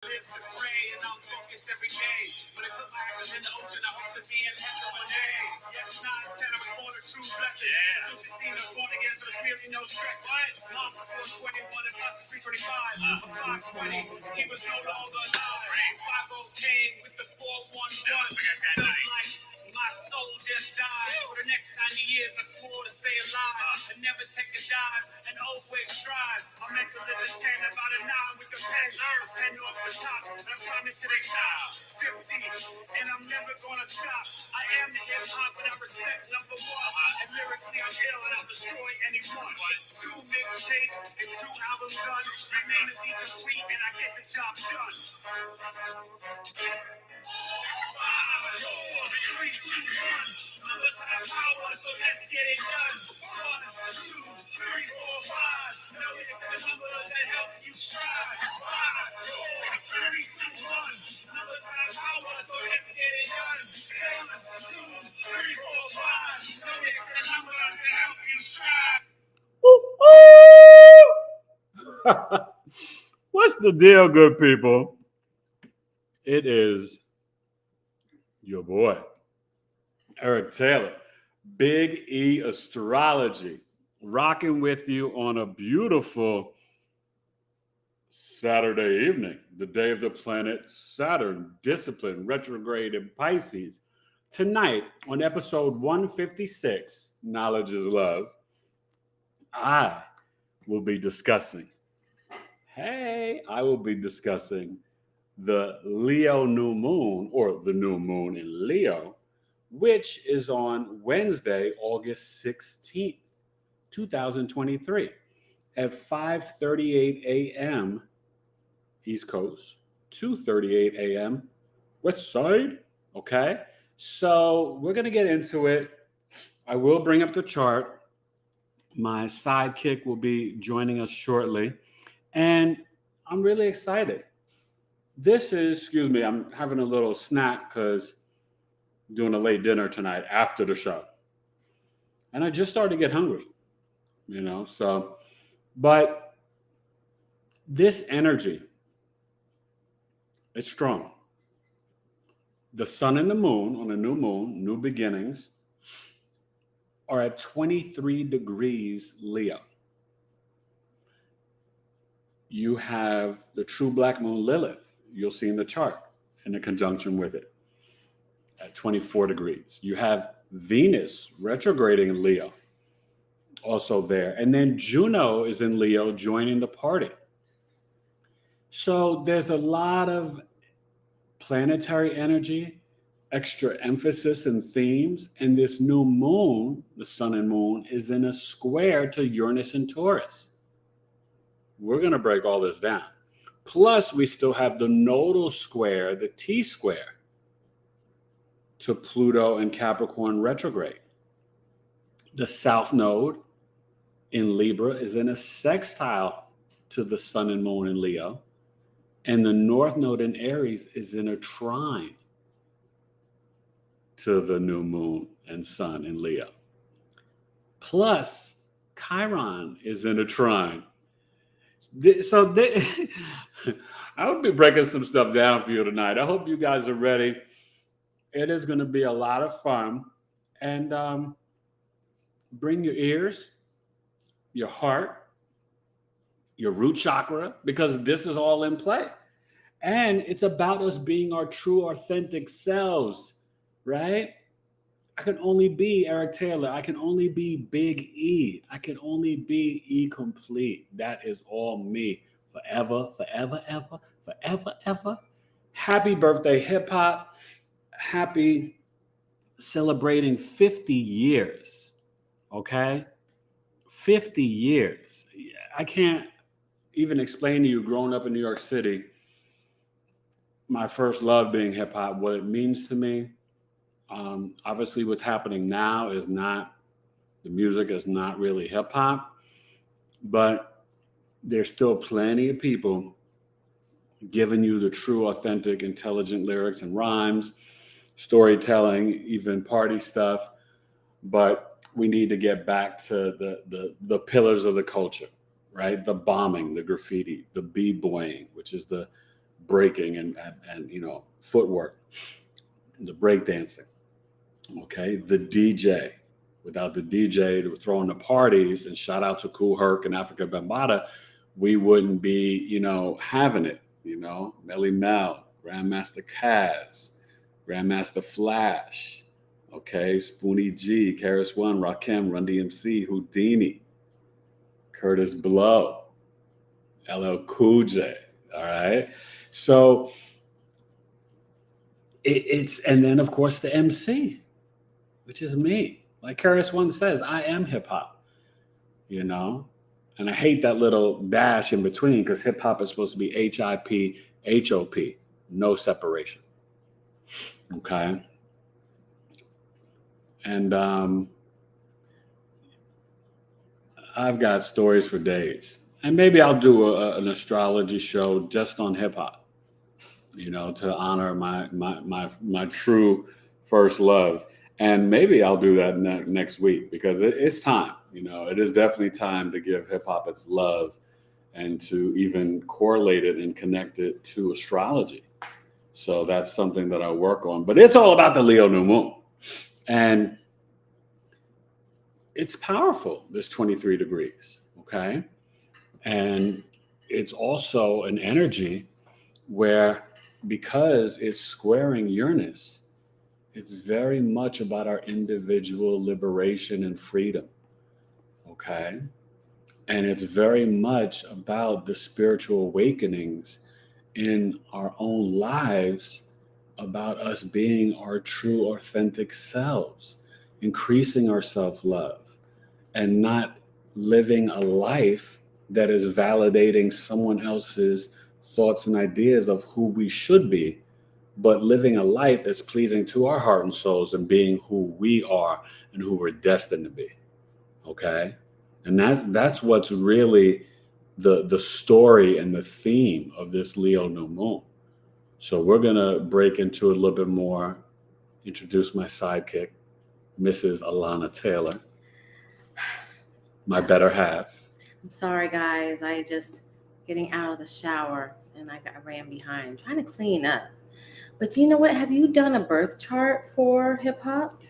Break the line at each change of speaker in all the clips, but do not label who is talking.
Lives to pray and I'm focused every day. But it put my ankles in the ocean, I hope to be in heaven one day. Yes, 9, 10, I was born a true blessing. Yeah. 216, I was born again, so there's really no stress. What? Mom was 421 and Pops was 325. 520, he was no longer alive. 5 came with the 411. Felt like my soul just died. For the next 90 years, I swore to stay alive and never take a dive and always strive. I'm meant to live a 10, about a 9 with the pen. 10 off the top, and I promise it ain't stop. 50, and I'm never gonna stop. I am the hip hop, and I respect number one. And lyrically, I'm ill, and I'll destroy anyone. 2 mixtapes and 2 albums done. My name is incomplete, and I get the job done. 5, 4, 3, 2, 1. Numbers have power, so let's get it done. 1, 2, 3, 4, 5. Know it's the number that helps you strive. 5, 4, 3, 2, 1. Numbers have power, so let's get it done. 1, 2, 3, 4, 5. Know it's the number that helps you strive.
What's the deal, good people? It is your boy, Eric Taylor, Big E Astrology, rocking with you on a beautiful Saturday evening, the day of the planet Saturn, discipline, retrograde in Pisces. Tonight, on episode 156, Knowledge is Love, I will be discussing the Leo new moon, or the new moon in Leo, which is on Wednesday, August 16th, 2023 at 5:38 a.m. East Coast, 2:38 a.m. West Side. Okay, so we're going to get into it. I will bring up the chart. My sidekick will be joining us shortly. And I'm really excited. I'm having a little snack because doing a late dinner tonight after the show. And I just started to get hungry, but this energy, it's strong. The sun and the moon on a new moon, new beginnings, are at 23 degrees Leo. You have the true black moon Lilith, you'll see in the chart, in the conjunction with it, at 24 degrees. You have Venus retrograding in Leo, also there. And then Juno is in Leo, joining the party. So there's a lot of planetary energy, extra emphasis and themes. And this new moon, the sun and moon, is in a square to Uranus and Taurus. We're going to break all this down. Plus, we still have the nodal square, the T-square, to Pluto and Capricorn retrograde. The south node in Libra is in a sextile to the sun and moon in Leo. And the north node in Aries is in a trine to the new moon and sun in Leo. Plus, Chiron is in a trine. I will be breaking some stuff down for you tonight. I hope you guys are ready. It is going to be a lot of fun. And bring your ears, your heart, your root chakra, because this is all in play. And it's about us being our true, authentic selves, right? I can only be Eric Taylor. I can only be Big E. I can only be E complete. That is all me. Forever, forever, ever, forever, ever. Happy birthday, hip hop. Happy celebrating 50 years. Okay? 50 years. I can't even explain to you, growing up in New York City, my first love being hip hop, what it means to me. Obviously, what's happening now is not, the music is not really hip hop, but there's still plenty of people giving you the true, authentic, intelligent lyrics and rhymes, storytelling, even party stuff. But we need to get back to the pillars of the culture, right? The bombing, the graffiti, the b-boying, which is the breaking and footwork, the breakdancing. Okay, the DJ. Without the DJ to throwing the parties, and shout out to Kool Herc and Africa Bambaataa, we wouldn't be, having it. Melly Mel, Grandmaster Kaz, Grandmaster Flash, okay, Spoonie G, Karis One, Rakim, Run DMC, Houdini, Curtis Blow, LL Cool J. All right, so it's and then of course the MC, which is me. Like Karis One says, I am hip hop, and I hate that little dash in between because hip hop is supposed to be HIP, HOP, no separation. Okay. And I've got stories for days. And maybe I'll do an astrology show just on hip hop, to honor my true first love. And maybe I'll do that next week because it's time. It is definitely time to give hip hop its love and to even correlate it and connect it to astrology. So that's something that I work on. But it's all about the Leo new moon. And it's powerful, this 23 degrees. Okay. And it's also an energy where, because it's squaring Uranus, it's very much about our individual liberation and freedom, okay? And it's very much about the spiritual awakenings in our own lives, about us being our true, authentic selves, increasing our self-love, and not living a life that is validating someone else's thoughts and ideas of who we should be, but living a life that's pleasing to our heart and souls and being who we are and who we're destined to be. Okay. And that's what's really the story and the theme of this Leo new moon. So we're going to break into it a little bit more, introduce my sidekick, Mrs. Alana Taylor, my better half.
I'm sorry, guys. I just getting out of the shower and I ran behind trying to clean up. But you know what? Have you done a birth chart for hip hop?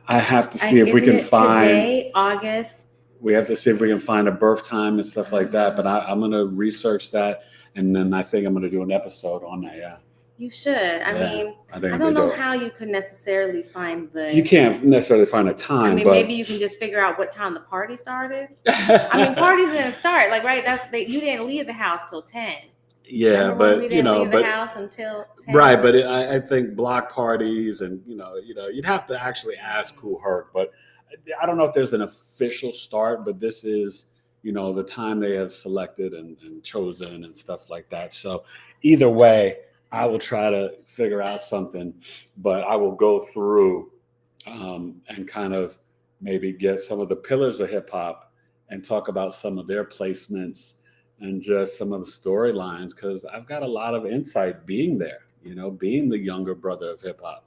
I have to see if we can find
today, August.
We have to see if we can find a birth time and stuff like that. But I'm going to research that, and then I think I'm going to do an episode on that. Yeah.
You should. I mean, I don't know how you could necessarily find
You can't necessarily find a time.
I mean,
but
maybe you can just figure out what time the party started. I mean, parties didn't start right. You didn't leave the house till 10.
Yeah,
Remember
but
we didn't leave the house until 10?
Right, but I think block parties and you'd have to actually ask Kool Herc, but I don't know if there's an official start, but this is the time they have selected and chosen and stuff like that. So either way, I will try to figure out something, but I will go through and kind of maybe get some of the pillars of hip hop and talk about some of their placements and just some of the storylines, because I've got a lot of insight being there, being the younger brother of hip hop.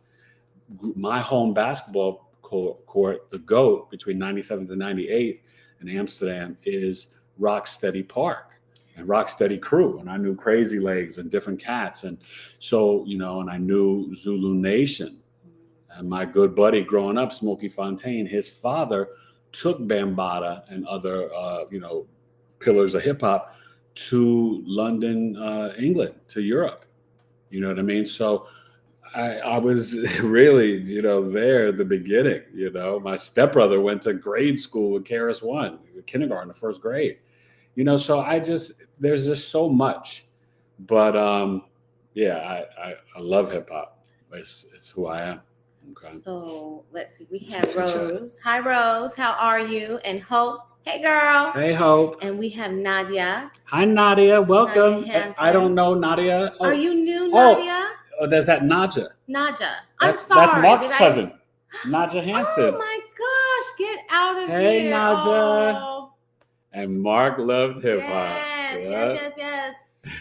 My home basketball court, the GOAT, between 97th and 98th in Amsterdam is Rocksteady Park and Rocksteady Crew. And I knew Crazy Legs and different cats. And so, and I knew Zulu Nation. And my good buddy growing up, Smokey Fontaine, his father took Bambaataa and other, pillars of hip hop to London, England, to Europe. You know what I mean? So I was really, there at the beginning. My stepbrother went to grade school with Karis One, kindergarten to first grade. So there's just so much. But I love hip hop. It's who I am. Okay.
So let's see. We have Rose. Hi, Rose. How are you? And Hope. Hey, girl.
Hey, Hope.
And we have Nadia.
Hi, Nadia. Welcome. I don't know Nadia.
Oh. Are you new, Nadia?
Oh, there's that Naja.
Naja. I'm sorry.
That's Mark's cousin. Naja Hansen.
Oh, my gosh. Get out of here.
Hey, Naja.
Oh.
And Mark loved hip hop.
Yes.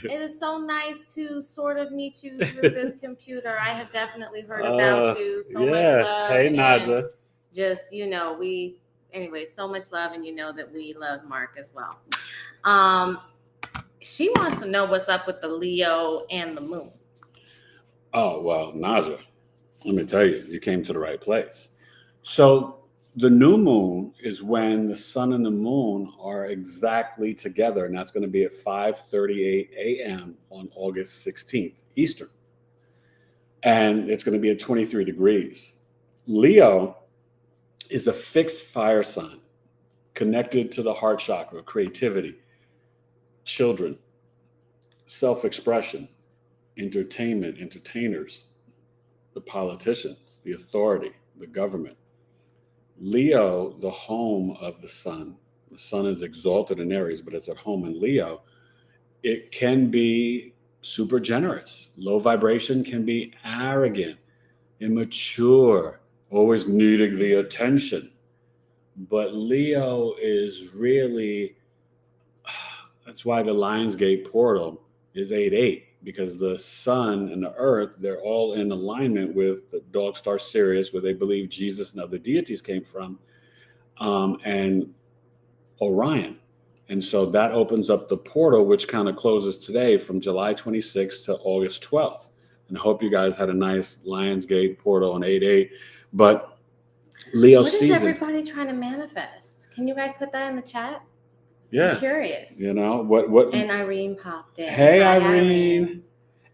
It is so nice to sort of meet you through this computer. I have definitely heard about you. So much love.
Hey, Naja.
Just, so much love, and that we love Mark as well. she wants to know what's up with the Leo and the moon.
Oh, well, Naja, let me tell you, you came to the right place. So the new moon is when the sun and the moon are exactly together, and that's going to be at 5:38 a.m. on August 16th, Eastern. And it's going to be at 23 degrees. Leo is a fixed fire sign connected to the heart chakra, creativity, children, self-expression, entertainment, entertainers, the politicians, the authority, the government. Leo, the home of the sun. The sun is exalted in Aries, but it's at home in Leo. It can be super generous. Low vibration can be arrogant, immature, always needing the attention. But Leo is really, that's why the Lionsgate portal is 8-8, because the sun and the earth, they're all in alignment with the dog star Sirius, where they believe Jesus and other deities came from, and Orion. And so that opens up the portal, which kind of closes today from July 26th to August 12th. And I hope you guys had a nice Lionsgate portal on 8-8. But Leo season.
What is everybody trying to manifest? Can you guys put that in the chat?
Yeah.
I'm curious.
You know, what?
And Irene popped in.
Hey,
Hi,
Irene.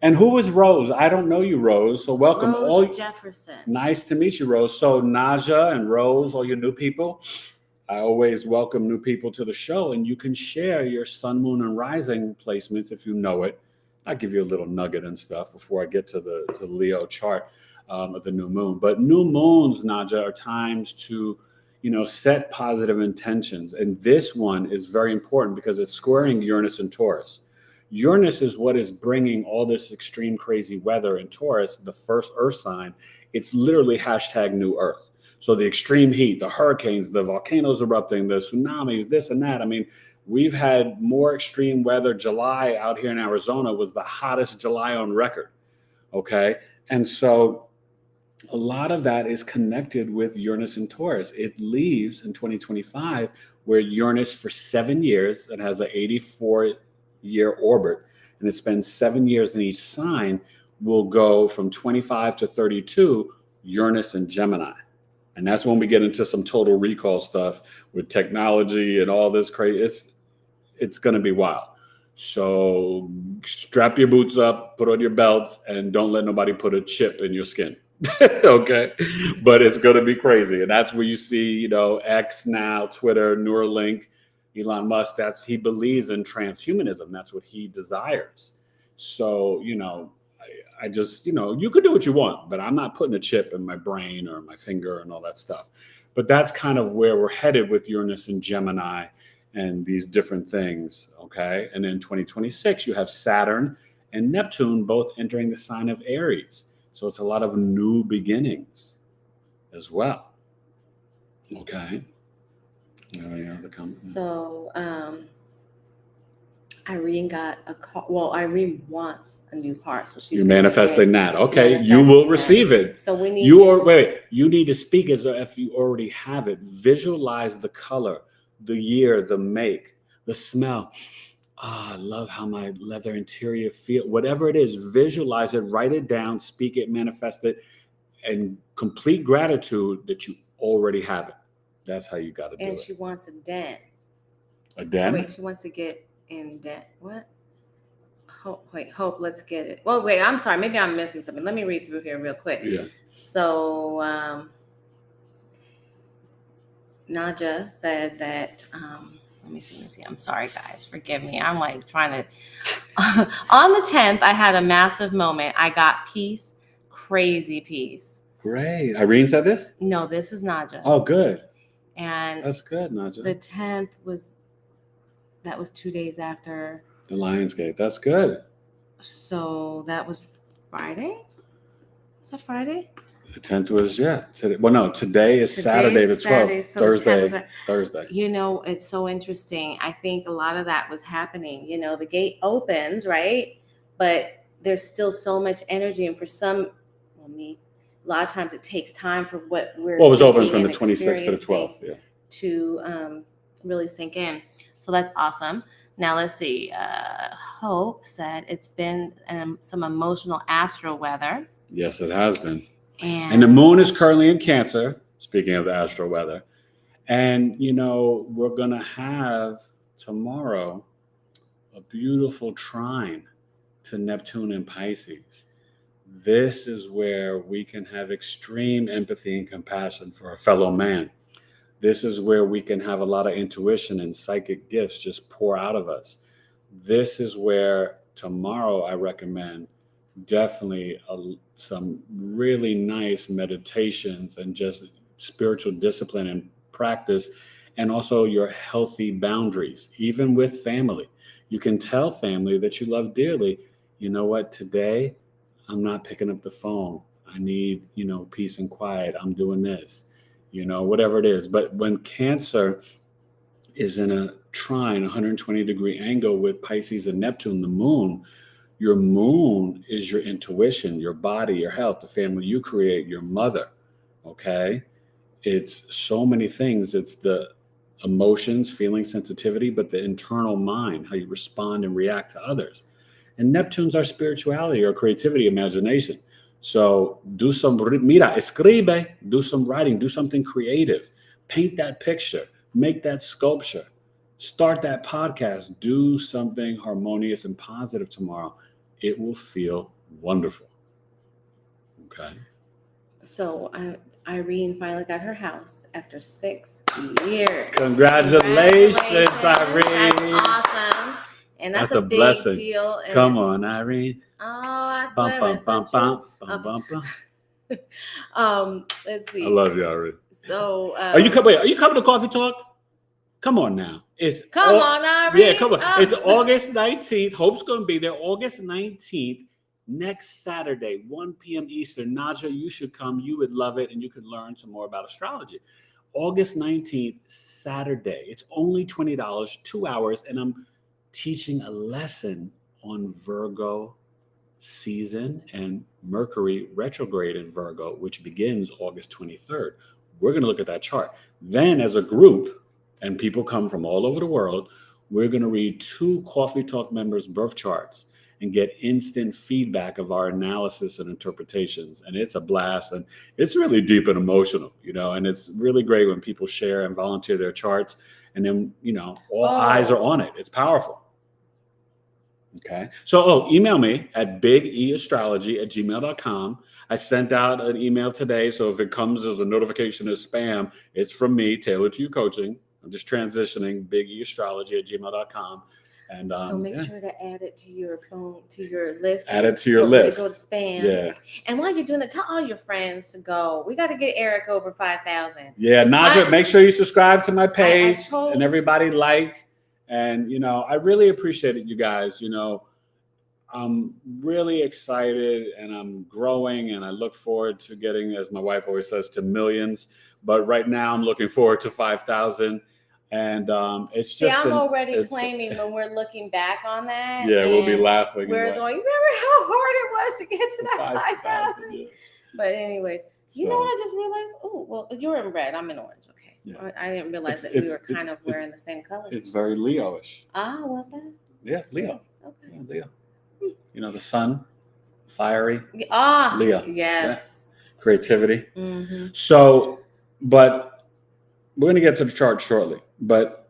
And who is Rose? I don't know you, Rose. So welcome.
Rose Jefferson.
Nice to meet you, Rose. So Naja and Rose, all your new people. I always welcome new people to the show, and you can share your sun, moon, and rising placements if you know it. I'll give you a little nugget and stuff before I get to the Leo chart of the new moon. But new moons, Naja, are times to, set positive intentions. And this one is very important because it's squaring Uranus and Taurus. Uranus is what is bringing all this extreme crazy weather in Taurus, the first earth sign. It's literally hashtag new earth. So the extreme heat, the hurricanes, the volcanoes erupting, the tsunamis, this and that. I mean, we've had more extreme weather. July out here in Arizona was the hottest July on record. Okay. And so a lot of that is connected with Uranus and Taurus. It leaves in 2025 where Uranus for 7 years, it has an 84-year orbit, and it spends 7 years in each sign, will go from 25 to 32, Uranus and Gemini. And that's when we get into some total recall stuff with technology and all this crazy. It's going to be wild. So strap your boots up, put on your belts, and don't let nobody put a chip in your skin. Okay. But it's going to be crazy. And that's where you see, X now, Twitter, Neuralink, Elon Musk, he believes in transhumanism. That's what he desires. So, I just, you could do what you want, but I'm not putting a chip in my brain or my finger and all that stuff. But that's kind of where we're headed with Uranus and Gemini and these different things. Okay. And in 2026, you have Saturn and Neptune both entering the sign of Aries. So it's a lot of new beginnings as well. Okay.
So, Irene got a car. Well, Irene wants a new car, so she's
manifesting that. Okay, you will receive it.
So we need
you need to speak as if you already have it. Visualize the color, the year, the make, the smell. I love how my leather interior feels. Whatever it is, visualize it, write it down, speak it, manifest it, and complete gratitude that you already have it. That's how you got to do it.
And she wants a den.
A den?
Wait, she wants to get in debt. What? Hope, let's get it. Well, wait, I'm sorry. Maybe I'm missing something. Let me read through here real quick.
Yeah.
So, Naja said that, let me see. I'm sorry, guys. Forgive me. I'm like trying to, on the 10th, I had a massive moment. I got peace, crazy peace.
Great. Irene said this?
No, this is Naja.
Oh, good.
And
that's good, Naja.
The 10th was 2 days after
the Lionsgate. That's good.
So that was Friday? Was that Friday?
The 10th was, today. Well, no, today is Saturday the 12th.
So
Thursday.
It's so interesting. I think a lot of that was happening. The gate opens, right? But there's still so much energy. And for some, a lot of times it takes time for what we're
it was open from the 26th to the 12th. Yeah.
To really sink in. So that's awesome. Now let's see. Hope said it's been some emotional astral weather.
Yes, it has been.
And
And the moon is currently in Cancer, speaking of the astral weather. And, we're going to have tomorrow a beautiful trine to Neptune and Pisces. This is where we can have extreme empathy and compassion for a fellow man. This is where we can have a lot of intuition and psychic gifts just pour out of us. This is where tomorrow I recommend definitely some really nice meditations and just spiritual discipline and practice, and also your healthy boundaries, even with family. You can tell family that you love dearly, you know what, today I'm not picking up the phone. I need, peace and quiet. I'm doing this, whatever it is. But when Cancer is in a trine, 120-degree angle with Pisces and Neptune, the moon, your moon is your intuition, your body, your health, the family you create, your mother. Okay. It's so many things. It's the emotions, feeling, sensitivity, but the internal mind, how you respond and react to others. And Neptune's our spirituality, our creativity, imagination. So do escribe, do some writing, do something creative, paint that picture, make that sculpture, start that podcast, do something harmonious and positive tomorrow. It will feel wonderful. Okay.
So Irene finally got her house after 6 years.
Congratulations, Irene.
That's awesome. And that's
a
big
blessing.
Deal. And
come on, Irene.
Oh, I swear it's the truth. Let's see.
I love you, Irene.
So
are you coming to Coffee Talk? Come on now.
Come on, Irene.
Yeah, come on. It's August 19th. Hope's going to be there August 19th. Next Saturday, 1 p.m. Eastern. Naja, you should come. You would love it, and you could learn some more about astrology. August 19th, Saturday. It's only $20, 2 hours, and I'm teaching a lesson on Virgo season and Mercury retrograde in Virgo, which begins August 23rd. We're going to look at that chart. Then as a group, and people come from all over the world, we're going to read 2 Coffee Talk members' birth charts and get instant feedback of our analysis and interpretations. And it's a blast, and it's really deep and emotional, and it's really great when people share and volunteer their charts, and then, all eyes are on it. It's powerful. Okay. So, email me at bigeastrology@gmail.com. I sent out an email today. So if it comes as a notification as spam, it's from me, Tailored to You Coaching. I'm just transitioning, bigeastrology@gmail.com. And
so make sure to add it to your phone, to your list.
Add it to your list.
Go to spam.
Yeah.
And while you're doing that, tell all your friends to go. We got to get Eric over 5,000.
Yeah, Naja, make sure you subscribe to my page and everybody like. And, I really appreciate it, you guys. I'm really excited, and I'm growing, and I look forward to getting, as my wife always says, to millions. But right now I'm looking forward to 5,000. And it's just.
I'm already claiming when we're looking back on that.
Yeah, we'll be laughing.
We're going, remember how hard it was to get to that 5,000? Yeah. But anyways, you know what I just realized? Oh, well, you're in red. I'm in orange. Okay. Yeah. I didn't realize that we were kind of wearing the same color.
It's very Leo-ish.
What's that?
Yeah, Leo.
Okay.
Yeah, Leo. The sun, fiery.
Leo. Yes.
Yeah. Creativity.
Mm-hmm.
So, but we're going to get to the chart shortly. But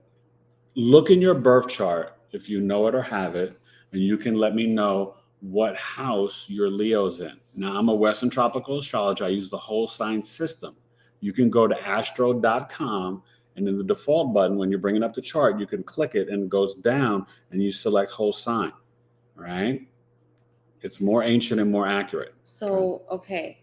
look in your birth chart if you know it or have it, and you can let me know what house your Leo's in. Now, I'm a Western Tropical Astrologer. I use the whole sign system. You can go to astro.com, and in the default button, when you're bringing up the chart, you can click it and it goes down, and you select whole sign. Right? It's more ancient and more accurate.
So, okay.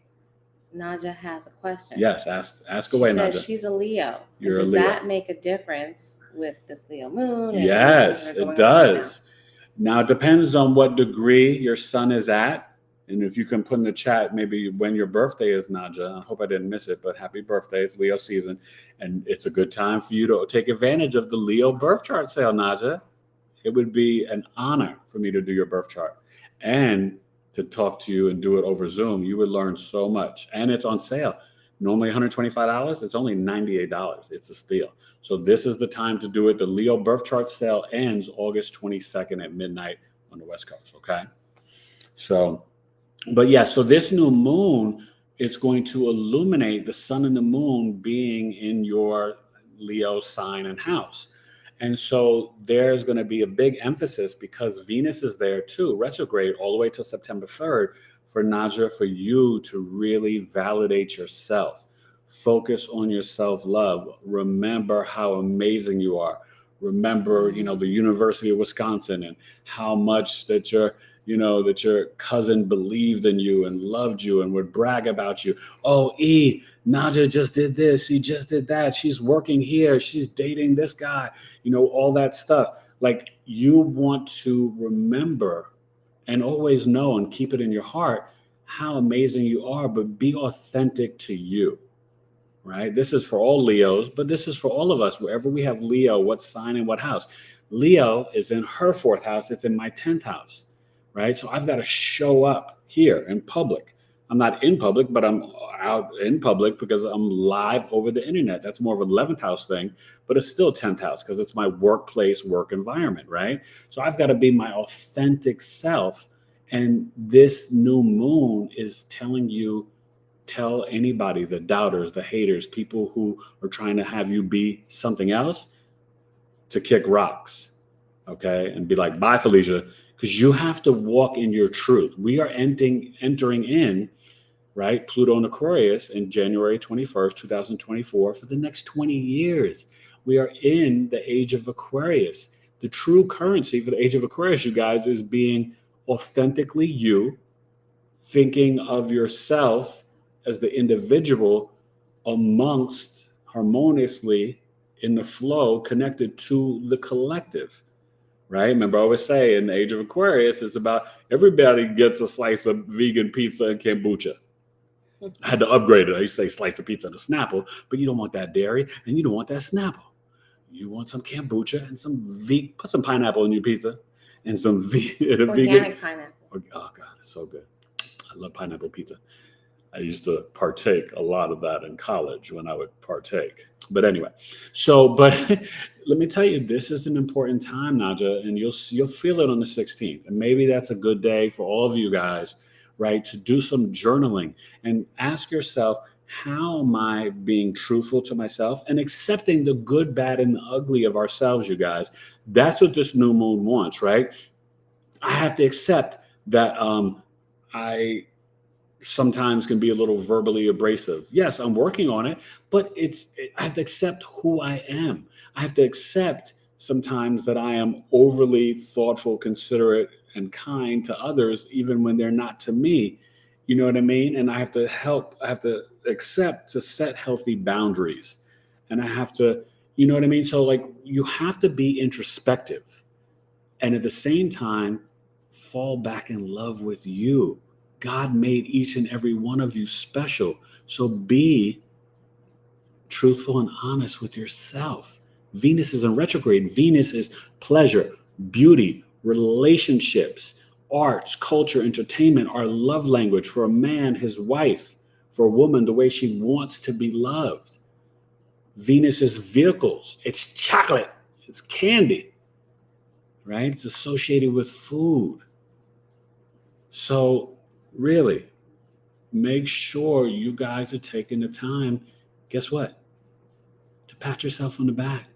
Naja has a question.
Yes, ask away, Naja.
Says she's a Leo.
Does
that make a difference with this Leo moon?
Yes, it does. Now, it depends on what degree your sun is at. And if you can put in the chat maybe when your birthday is, Naja. I hope I didn't miss it, but happy birthday. It's Leo season. And it's a good time for you to take advantage of the Leo birth chart sale, Naja. It would be an honor for me to do your birth chart and to talk to you and do it over Zoom. You would learn so much. And it's on sale. Normally $125. It's only $98. It's a steal. So this is the time to do it. The Leo birth chart sale ends August 22nd at midnight on the West Coast. Okay. So, but yeah, so this new moon, it's going to illuminate the sun and the moon being in your Leo sign and house. And so there's going to be a big emphasis because Venus is there too, retrograde all the way till September 3rd for Naja, for you to really validate yourself. Focus on your self-love. Remember how amazing you are. Remember, the University of Wisconsin and how much that your cousin believed in you and loved you and would brag about you. Oh, Naja just did this. She just did that. She's working here. She's dating this guy, all that stuff. Like, you want to remember and always know and keep it in your heart how amazing you are, but be authentic to you, right? This is for all Leos, but this is for all of us, wherever we have Leo, what sign and what house. Leo is in her 4th house. It's in my 10th house, right? So I've got to show up here in public. I'm not in public, but I'm out in public because I'm live over the internet. That's more of an 11th house thing, but it's still 10th house because it's my workplace, work environment, right? So I've got to be my authentic self. And this new moon is telling you, tell anybody, the doubters, the haters, people who are trying to have you be something else, to kick rocks, okay? And be like, bye, Felicia, because you have to walk in your truth. We are entering in, right, Pluto and Aquarius in January 21st, 2024 for the next 20 years. We are in the age of Aquarius. The true currency for the age of Aquarius, you guys, is being authentically you, thinking of yourself as the individual amongst, harmoniously in the flow, connected to the collective, right? Remember, I always say in the age of Aquarius, it's about everybody gets a slice of vegan pizza and kombucha. I had to upgrade it. I used to say slice of pizza and a Snapple, but you don't want that dairy and you don't want that Snapple. You want some kombucha and put some pineapple in your pizza and some
organic
vegan
pineapple.
Oh God, it's so good. I love pineapple pizza. I used to partake a lot of that in college when I would partake. But anyway, but let me tell you, this is an important time, Naja, and you'll feel it on the 16th. And maybe that's a good day for all of you guys, right, to do some journaling and ask yourself, how am I being truthful to myself and accepting the good, bad, and the ugly of ourselves, you guys? That's what this new moon wants, right? I have to accept that I sometimes can be a little verbally abrasive. Yes, I'm working on it, but I have to accept who I am. I have to accept sometimes that I am overly thoughtful, considerate, and kind to others, even when they're not to me. You know what I mean? And I have to accept to set healthy boundaries. And I have to, you know what I mean? So like, you have to be introspective and at the same time, fall back in love with you. God made each and every one of you special. So be truthful and honest with yourself. Venus is in retrograde. Venus is pleasure, beauty, relationships, arts, culture, entertainment, our love language. For a man, his wife. For a woman, the way she wants to be loved. Venus is vehicles. It's chocolate. It's candy. Right? It's associated with food. So really, make sure you guys are taking the time, guess what? To pat yourself on the back.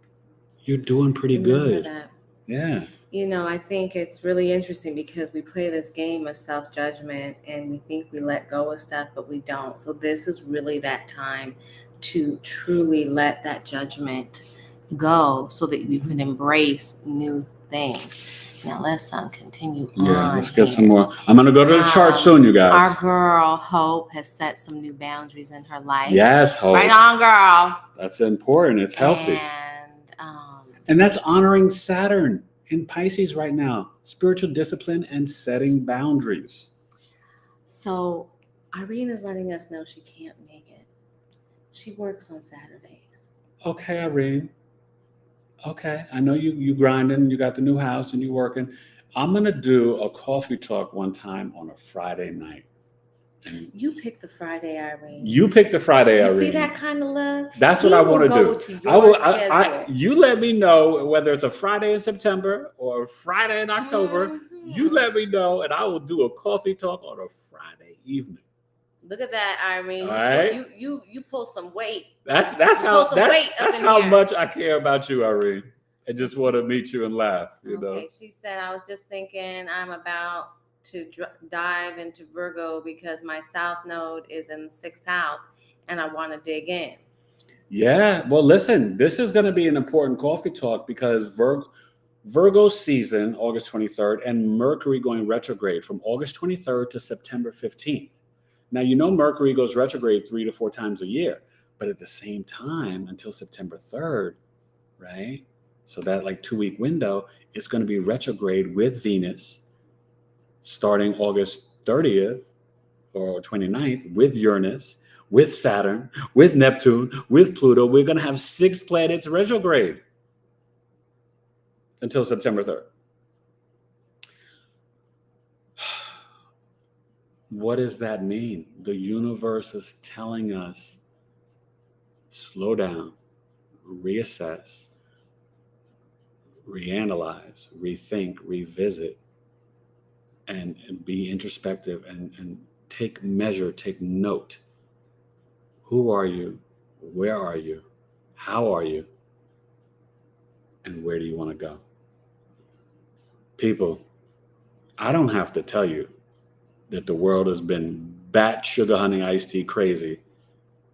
You're doing pretty good.
That.
Yeah.
I think it's really interesting because we play this game of self-judgment and we think we let go of stuff, but we don't. So this is really that time to truly let that judgment go so that you can embrace new things. Now let's continue on.
Yeah, let's get some more. I'm going to go to the chart soon, you guys.
Our girl, Hope, has set some new boundaries in her life.
Yes, Hope.
Right on, girl.
That's important. It's healthy. And that's honoring Saturn in Pisces right now. Spiritual discipline and setting boundaries.
So Irene is letting us know she can't make it. She works on Saturdays.
Okay, Irene. Okay, I know you grinding, you got the new house and you working. I'm going to do a coffee talk one time on a Friday night. And
you picked the Friday, Irene.
you pick the Friday,
You
Irene.
see that kind of love?
That's what I want to do.
Go to your schedule.
You let me know whether it's a Friday in September or a Friday in October. You let me know, and I will do a coffee talk on a Friday evening.
Look at that, Irene.
All right.
You pull some weight.
That's how much I care about you, Irene. I just want to meet you and laugh. You know.
She said, I was just thinking I'm about to dive into Virgo because my South Node is in the 6th house and I want to dig in.
Yeah. Well, listen, this is going to be an important coffee talk because Virgo season, August 23rd, and Mercury going retrograde from August 23rd to September 15th. Now, you know Mercury goes retrograde 3 to 4 times a year, but at the same time, until September 3rd, right? So that like 2-week window, it's going to be retrograde with Venus starting August 30th or 29th with Uranus, with Saturn, with Neptune, with Pluto. We're going to have 6 planets retrograde until September 3rd. What does that mean? The universe is telling us, slow down, reassess, reanalyze, rethink, revisit, and be introspective and take measure, take note. Who are you? Where are you? How are you? And where do you want to go? People, I don't have to tell you that the world has been bat sugar honey iced tea crazy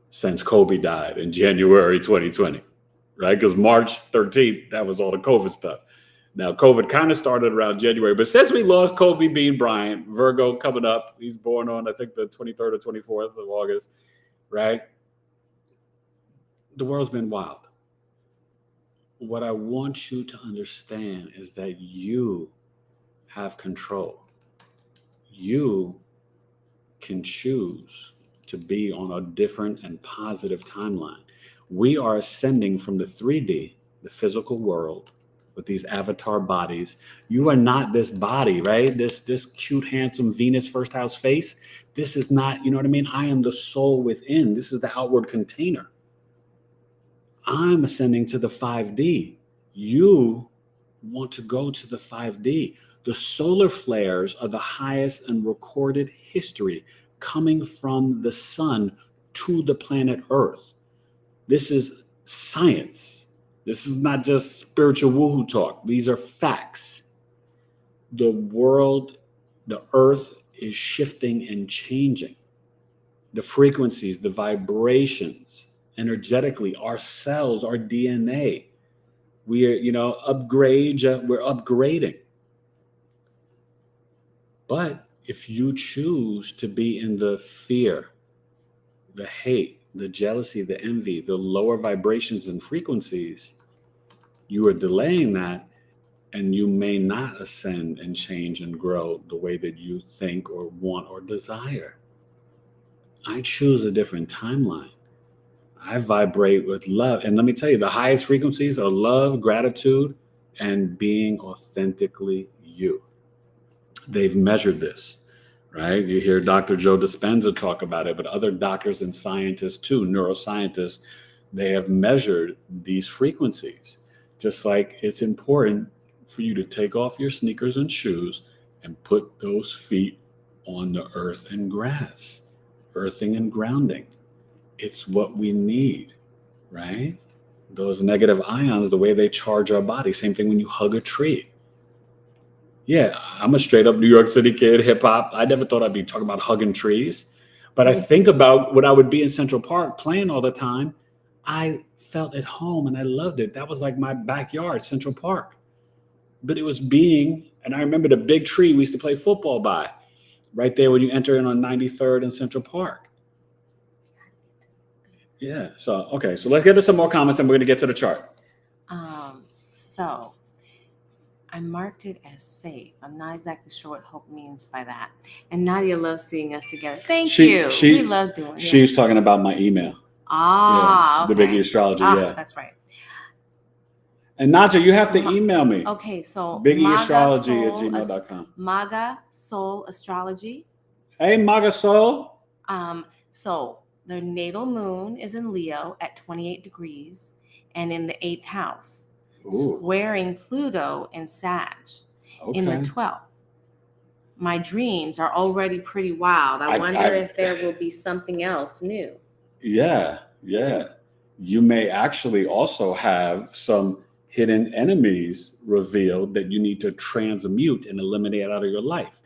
since Kobe died in January 2020, right? Because March 13th, that was all the COVID stuff. Now, COVID kind of started around January, but since we lost Kobe Bean Bryant, Virgo coming up, he's born on, I think, the 23rd or 24th of August, right? The world's been wild. What I want you to understand is that you have control. You can choose to be on a different and positive timeline. We are ascending from the 3D, the physical world, with these avatar bodies. You are not this body, right? This cute, handsome Venus first house face. This is not, you know what I mean? I am the soul within. This is the outward container. I'm ascending to the 5D. You want to go to the 5D. The solar flares are the highest in recorded history coming from the sun to the planet Earth. This is science. This is not just spiritual woohoo talk. These are facts. The world, the Earth is shifting and changing. The frequencies, the vibrations, energetically, our cells, our DNA. We are, we're upgrading. But if you choose to be in the fear, the hate, the jealousy, the envy, the lower vibrations and frequencies, you are delaying that, and you may not ascend and change and grow the way that you think or want or desire. I choose a different timeline. I vibrate with love. And let me tell you, the highest frequencies are love, gratitude, and being authentically you. They've measured this, right? You hear Dr. Joe Dispenza talk about it, but other doctors and scientists too, neuroscientists, they have measured these frequencies. Just like it's important for you to take off your sneakers and shoes and put those feet on the earth and grass, earthing and grounding. It's what we need, right? Those negative ions, the way they charge our body. Same thing when you hug a tree. Yeah, I'm a straight up New York City kid, hip hop. I never thought I'd be talking about hugging trees. But I think about when I would be in Central Park playing all the time, I felt at home and I loved it. That was like my backyard, Central Park. But it was and I remember the big tree we used to play football by, right there when you enter in on 93rd and Central Park. Yeah, so let's get to some more comments and we're going to get to the chart.
So I marked it as safe. I'm not exactly sure what hope means by that. And Nadia loves seeing us together. Thank you. We love doing it.
She's talking about my email.
Okay.
The bigeastrology, yeah.
That's right.
And Nadia, you have to email me.
Okay, so
bigeastrology@gmail.com.
Maga Soul Astrology.
Hey, Maga Soul.
So their natal moon is in Leo at 28 degrees and in the 8th house,
Ooh,
squaring Pluto in Sag in the
okay.
12th. My dreams are already pretty wild. I
I,
wonder
I,
if there will be something else new.
yeah, yeah. You may actually also have some hidden enemies revealed that you need to transmute and eliminate out of your life.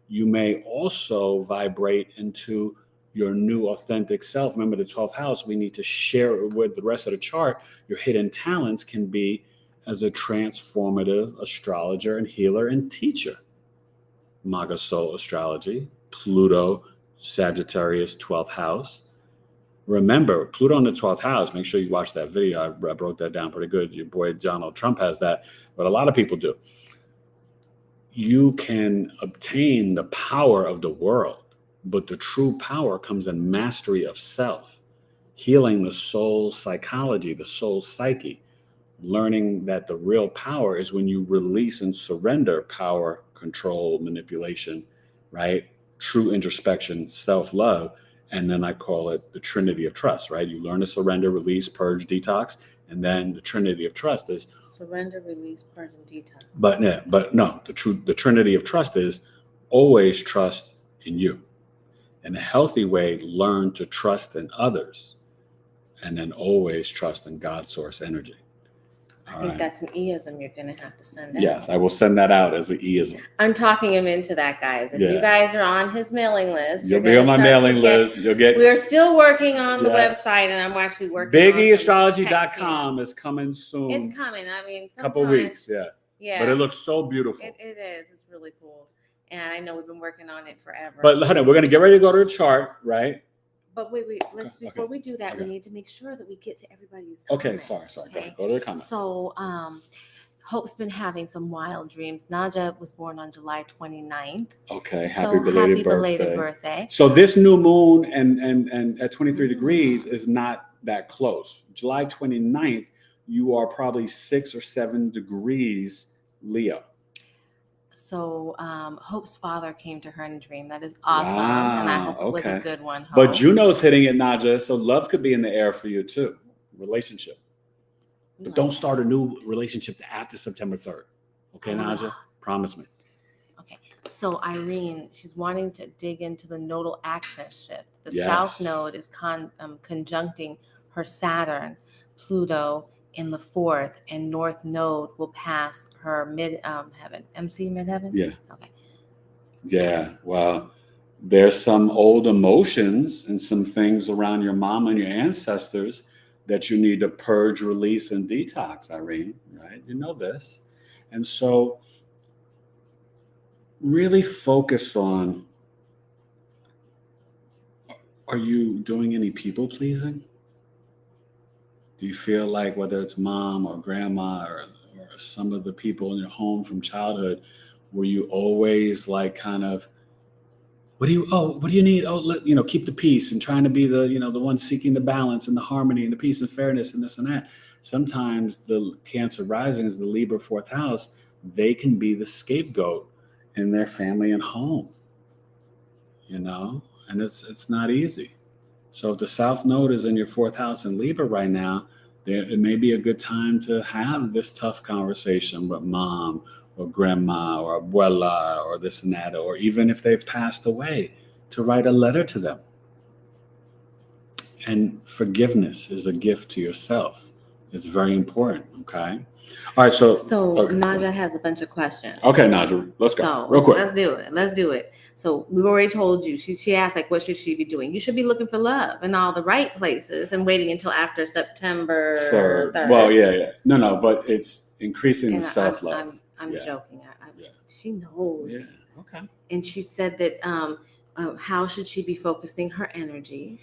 You may also vibrate into your new authentic self. Remember, the 12th house, we need to share it with the rest of the chart. Your hidden talents can be as a transformative astrologer and healer and teacher. Maga Soul Astrology, Pluto, Sagittarius, 12th house. Remember, Pluto in the 12th house, make sure you watch that video. I broke that down pretty good. Your boy Donald Trump has that, but a lot of people do. You can obtain the power of the world, but the true power comes in mastery of self, healing the soul psychology, the soul psyche, learning that the real power is when you release and surrender power, control, manipulation, right? True introspection, self-love. And then I call it the Trinity of Trust, right? You learn to surrender, release, purge, detox. And then the Trinity of Trust is
surrender, release, purge, and detox.
But no, the Trinity of Trust is always trust in you. In a healthy way, learn to trust in others, and then always trust in God's source energy.
I think that's an E-ism you're going to have to send out.
Yes, I will send that out as an E-ism.
I'm talking him into that, guys. If you guys are on his mailing list,
you'll be on my mailing list. You'll get.
We're still working on the website, and I'm actually working.
Bigeastrology.com is coming soon.
It's coming. I mean,
a couple weeks.
Yeah.
But it looks so beautiful.
It is. It's really cool, and I know we've been working on it forever.
But honey, we're gonna get ready to go to the chart, right?
But wait. Before we do that, we need to make sure that we get to everybody's
comments.
Okay,
sorry. Okay? Go to the comments.
So, Hope's been having some wild dreams. Naja was born on July 29th.
Okay, happy belated
birthday.
So this new moon and at 23 degrees is not that close. July 29th, you are probably 6 or 7 degrees Leo.
So Hope's father came to her in a dream. That is awesome. Wow, and I hope it was a good one. Hope.
But Juno's hitting it, Naja. So love could be in the air for you too. Relationship. But don't start a new relationship after September 3rd. Okay, Naja? Promise me.
Okay. So Irene, she's wanting to dig into the nodal axis shift. The South Node is conjuncting her Saturn, Pluto in the 4th, and North Node will pass her mid-heaven. MC mid-heaven?
Yeah.
Okay.
Yeah. Well, there's some old emotions and some things around your mama and your ancestors that you need to purge, release, and detox, Irene, right? You know this. And so really focus on, are you doing any people pleasing? Do you feel like whether it's mom or grandma or some of the people in your home from childhood, were you always like kind of, what do you need? Oh, keep the peace and trying to be the one seeking the balance and the harmony and the peace and fairness and this and that. Sometimes the Cancer risings, the Libra 4th house, they can be the scapegoat in their family and home, and it's not easy. So if the South Node is in your 4th house in Libra right now, it may be a good time to have this tough conversation with mom or grandma or abuela or this and that, or even if they've passed away, to write a letter to them. And forgiveness is a gift to yourself. It's very important, okay? All right, so okay.
Naja has a bunch of questions.
Okay, Naja, let's go. Real quick.
Let's do it. So we've already told you. She asked, like, what should she be doing? You should be looking for love in all the right places and waiting until after September 3rd.
Well, yeah. No, but it's increasing the self-love.
I'm joking. She knows.
Yeah. Okay.
And she said that how should she be focusing her energy?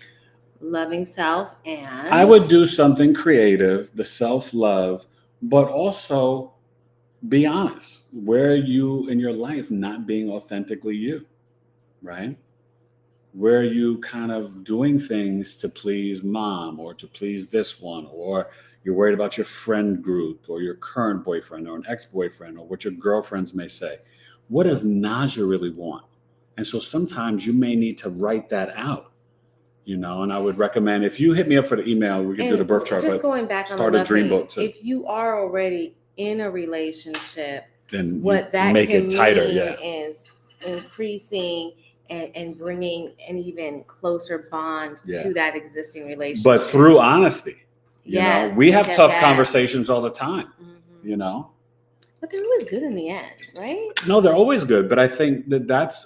Loving self and
I would do something creative, the self-love, but also be honest. Where are you in your life not being authentically you, right? Where are you kind of doing things to please mom or to please this one, or you're worried about your friend group or your current boyfriend or an ex-boyfriend or what your girlfriends may say. What does Naja really want? And so sometimes you may need to write that out. And I would recommend, if you hit me up for the email, we can do the birth chart.
Just going back on
start
the
a dream book too.
If you are already in a relationship,
then
what that
make
can
it tighter,
mean is increasing and bringing an even closer bond to that existing relationship.
But through honesty. We have tough conversations all the time,
But they're always good in the end, right?
No, they're always good. But I think that's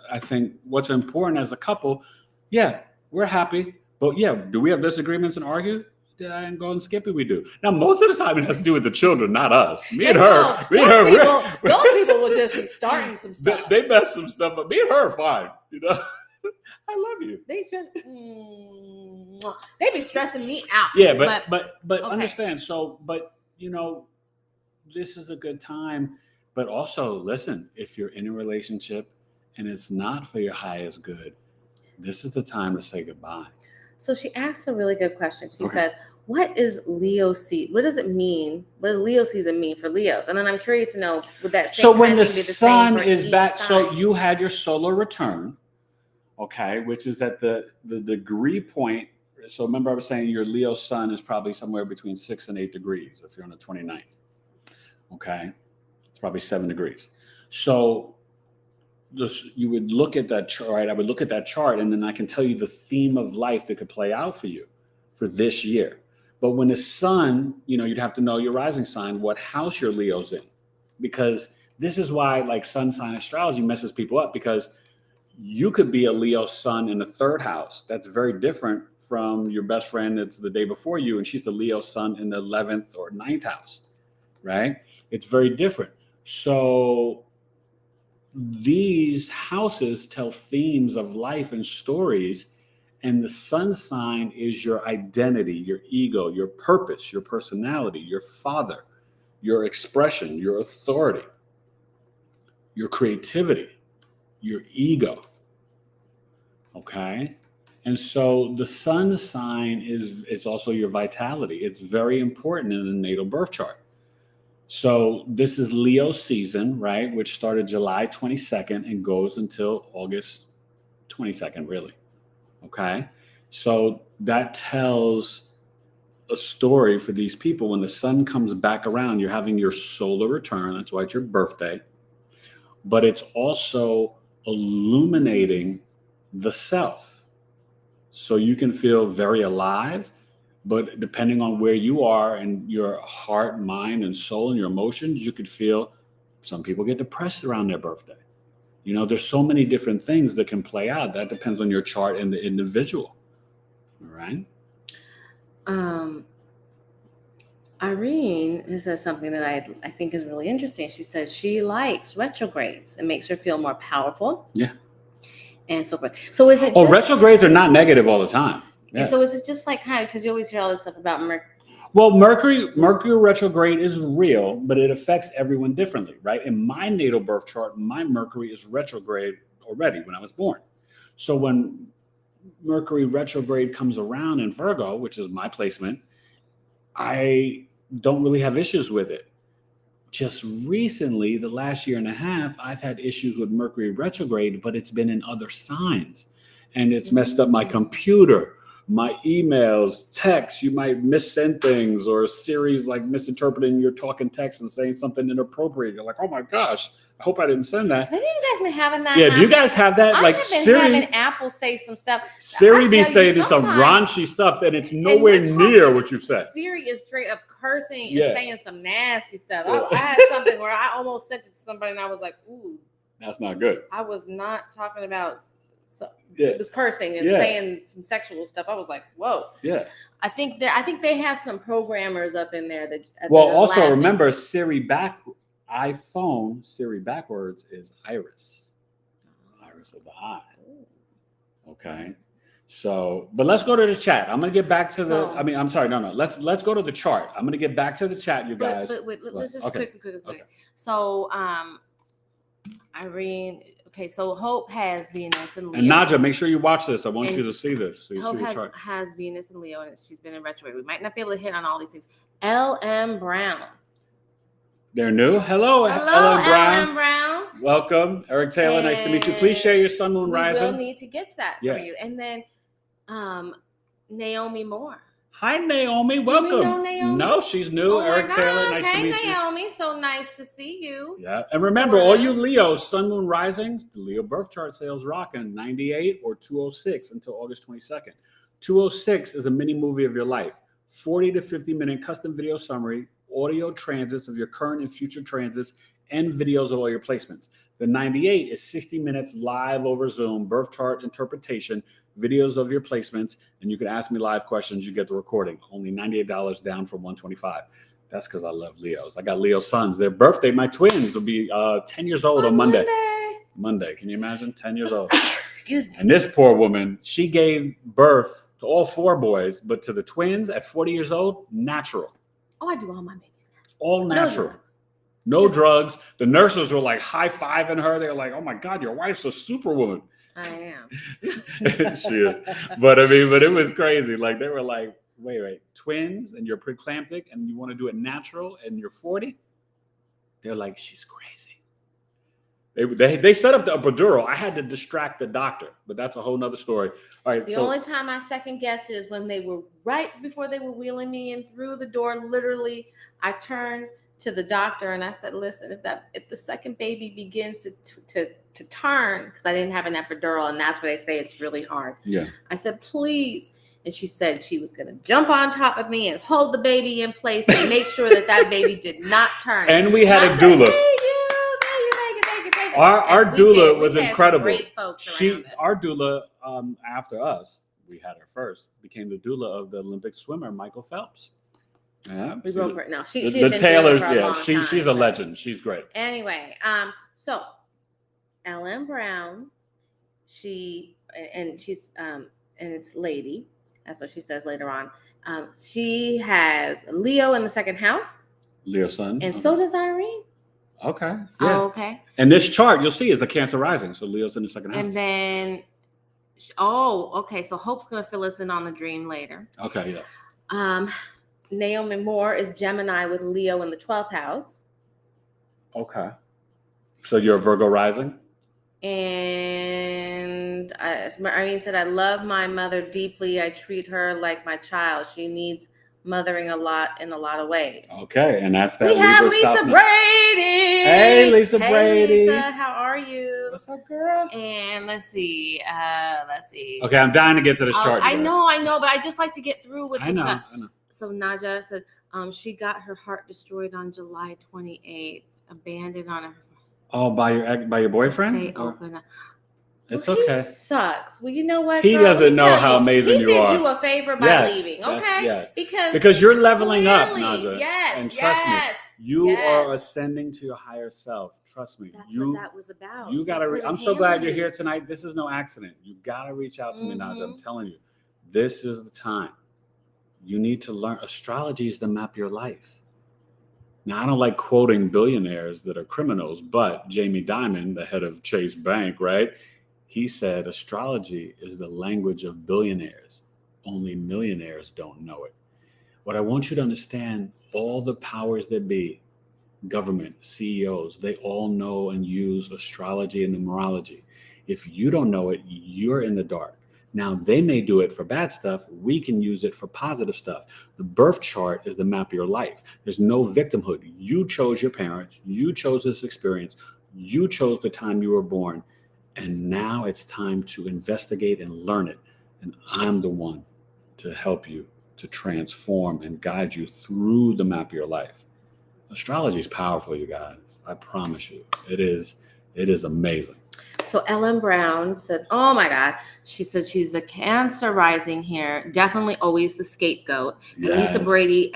what's important as a couple. Yeah, we're happy. But do we have disagreements and argue? Yeah, and go and Skippy, we do. Now, most of the time it has to do with the children, not us. Me and her.
Those people will just be starting some stuff.
They mess some stuff up. Me and her are fine, I love you.
They be stressing me out.
Yeah, but
okay.
Understand. So, this is a good time. But also, listen, if you're in a relationship and it's not for your highest good, this is the time to say goodbye.
So she asked a really good question. She says, what is Leo season? What does it mean? What does Leo season mean for Leos? And then I'm curious to know, would that same
when the
be the
sun
same for
is
each
back,
sign?
so you had your solar return, which is at the degree point. So remember I was saying your Leo sun is probably somewhere between 6 and 8 degrees if you're on the 29th. Okay. It's probably 7 degrees. So you would look at that chart, right? I would look at that chart and then I can tell you the theme of life that could play out for you for this year. But when the sun, you'd have to know your rising sign, what house your Leo's in, because this is why sun sign astrology messes people up, because you could be a Leo sun in the 3rd house. That's very different from your best friend that's the day before you, and she's the Leo sun in the 11th or 9th house, right? It's very different. So these houses tell themes of life and stories, and the sun sign is your identity, your ego, your purpose, your personality, your father, your expression, your authority, your creativity, your ego. Okay? And so the sun sign is also your vitality. It's very important in the natal birth chart. So this is Leo season, right? Which started July 22nd and goes until August 22nd, really. Okay. So that tells a story for these people. When the sun comes back around, you're having your solar return. That's why it's your birthday. But it's also illuminating the self. So you can feel very alive. But depending on where you are and your heart, mind, and soul and your emotions, you could feel some people get depressed around their birthday. There's so many different things that can play out. That depends on your chart and the individual. All right.
Irene says something that I think is really interesting. She says she likes retrogrades. It makes her feel more powerful.
Yeah.
And so forth. So is it?
Retrogrades are not negative all the time. Yeah.
So is it just because you always hear all this stuff about Mercury?
Well, Mercury retrograde is real, but it affects everyone differently, right? In my natal birth chart, my Mercury is retrograde already when I was born. So when Mercury retrograde comes around in Virgo, which is my placement, I don't really have issues with it. Just recently, the last year and a half, I've had issues with Mercury retrograde, but it's been in other signs. And it's messed up my computer, my emails, texts. You might missend things, or Siri's misinterpreting your talking text and saying something inappropriate. You're like, oh my gosh, I hope I didn't send that.
I think you guys been having that.
Yeah, do you guys have that?
I have been
Siri,
having Apple say some stuff.
Siri be saying some raunchy stuff that it's nowhere near what you said.
Siri is straight up cursing and saying some nasty stuff. I had something where I almost sent it to somebody and I was like, ooh.
That's not good.
I was not talking about... So it was cursing and saying some sexual stuff. I was like, whoa. Yeah. I think they have some programmers up in there that
also
laughing.
Remember iPhone Siri backwards is Iris. Iris of the eye. Okay. So, but let's go to the chat. I'm going to get back to I'm sorry. No. Let's go to the chart. I'm going to get back to the chat, you guys.
But let's just quickly. Okay. So, Irene, okay, so Hope has Venus and Leo.
And Naja, make sure you watch this. I want you to see this. So you
Hope
see the chart.
has Venus and Leo, and she's been in retrograde. We might not be able to hit on all these things. L.M. Brown.
They're new. Hello, L.M. Brown. Welcome. Eric Taylor, nice to meet you. Please share your sun, moon, rising.
We will need to get to that for you. And then Naomi Moore.
Hi, Naomi. Welcome.
Do we know Naomi?
No, she's new.
Oh
Eric
my
Taylor,
gosh.
nice to meet
Hey,
you.
Naomi. So nice to see you.
Yeah. And remember, all you Leos, Sun, Moon, Risings, the Leo birth chart sales rocking 98 or 206 until August 22nd. 206 is a mini movie of your life. 40 to 50-minute custom video summary, audio transits of your current and future transits, and videos of all your placements. The 98 is 60 minutes live over Zoom, birth chart interpretation, videos of your placements, and you can ask me live questions. You get the recording. Only $98 down from $125. That's because I love Leos. I got Leo sons. Their birthday, my twins, will be 10 years old on Monday. Monday. Can you imagine? 10 years old.
Excuse me.
And this poor woman, she gave birth to all 4 boys, but to the twins at 40 years old, natural.
Oh, I do all my babies natural.
All natural. No drugs. The nurses were like high-fiving her. They were like, oh my God, your wife's a superwoman.
I am.
But it was crazy. Like they were like, wait, twins and you're preeclamptic and you want to do it natural and you're 40? They're like, she's crazy. They set up the epidural. I had to distract the doctor, but that's a whole nother story. All right.
The only time I second guessed it is when they were right before they were wheeling me in through the door. Literally, I turned to the doctor and I said, listen, if the second baby begins to turn, because I didn't have an epidural, and that's where they say it's really hard.
Yeah.
I said, please. And she said she was going to jump on top of me and hold the baby in place and make sure that baby did not turn.
And we had a doula.
Thank you.
Our doula was incredible.
Great folks around us.
Our doula, after us, we had her first, became the doula of the Olympic swimmer Michael Phelps. Yeah,
we broke her. No, she's
the
been
Taylors.
For a long time,
she's a legend. She's great.
Anyway, so Ellen Brown, she's and it's Lady. That's what she says later on. She has Leo in the second house.
Leo sun.
And so does Irene.
Okay.
Yeah. Oh, okay.
And this chart you'll see is a Cancer rising, so Leo's in the second house.
And then, okay. So Hope's gonna fill us in on the dream later.
Okay. Yes.
Naomi Moore is Gemini with Leo in the 12th house.
Okay. So you're a Virgo rising?
And Irene said, I love my mother deeply. I treat her like my child. She needs mothering in a lot of ways.
Okay, and that's that.
We have Lisa Brady.
Hey, Lisa Brady.
Lisa, how are you?
What's up, girl?
And let's see.
Okay, I'm dying to get to this chart.
I know, but I just like to get through with this stuff. I know. So Naja said she got her heart destroyed on July 28th, abandoned on her.
Oh, by your boyfriend?
Stay open.
It's okay.
He sucks. Well, you know what?
He doesn't know how amazing you are.
He did you a favor by leaving, okay?
Yes.
Because
you're leveling up, Naja.
Yes.
And trust me, you are ascending to your higher self. Trust me.
That's what that was about.
You gotta. I'm so glad you're here tonight. This is no accident. You gotta reach out to me, Naja. I'm telling you, this is the time. You need to learn. Astrology is to map your life. Now, I don't like quoting billionaires that are criminals, but Jamie Dimon, the head of Chase Bank, right? He said astrology is the language of billionaires. Only millionaires don't know it. What I want you to understand, all the powers that be, government, CEOs, they all know and use astrology and numerology. If you don't know it, you're in the dark. Now, they may do it for bad stuff. We can use it for positive stuff. The birth chart is the map of your life. There's no victimhood. You chose your parents. You chose this experience. You chose the time you were born. And now it's time to investigate and learn it. And I'm the one to help you to transform and guide you through the map of your life. Astrology is powerful, you guys. I promise you. It is amazing.
So Ellen Brown said, oh my God. She said she's a Cancer rising here. Definitely always the scapegoat. Yes. Lisa Brady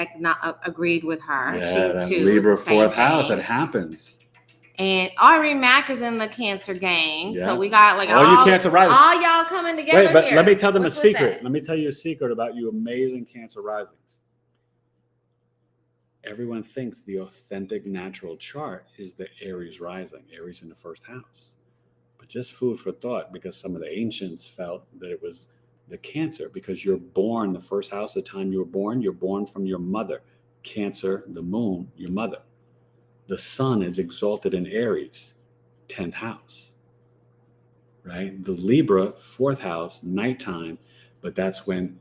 agreed with her.
Yeah,
she too.
Libra fourth house. It happens.
And Irene Mack is in the Cancer gang. Yeah. So we got like
all you Cancer rising.
All y'all coming together.
Wait, but
here.
Let me tell them a secret. Let me tell you a secret about you amazing Cancer risings. Everyone thinks the authentic natural chart is the Aries rising, Aries in the first house. But just food for thought, because some of the ancients felt that it was the Cancer, because you're born, the first house, the time you were born, you're born from your mother. Cancer, the moon, your mother. The sun is exalted in Aries, 10th house, right? The Libra, 4th house, nighttime, but that's when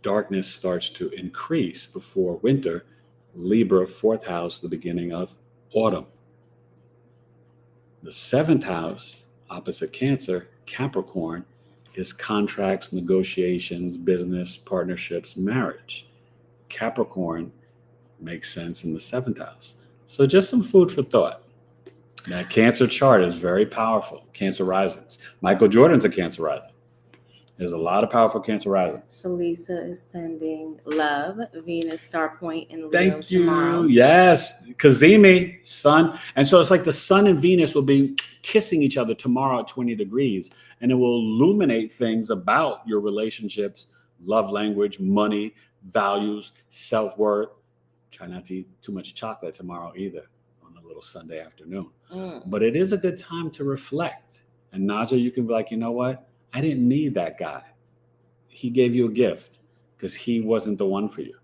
darkness starts to increase before winter. Libra, 4th house, the beginning of autumn. The 7th house, opposite Cancer, Capricorn, is contracts, negotiations, business, partnerships, marriage. Capricorn makes sense in the 7th house. So just some food for thought. That Cancer chart is very powerful. Cancer risings. Michael Jordan's a Cancer rising. There's a lot of powerful Cancer risings.
So Lisa is sending love, Venus star point in Leo
Thank you.
tomorrow.
Yes. Kazemi, sun. And so it's like the sun and Venus will be kissing each other tomorrow at 20 degrees. And it will illuminate things about your relationships, love language, money, values, self-worth. Try not to eat too much chocolate tomorrow either on a little Sunday afternoon. But it is a good time to reflect. And Naja, you can be like, you know what? I didn't need that guy. He gave you a gift because he wasn't the one for you.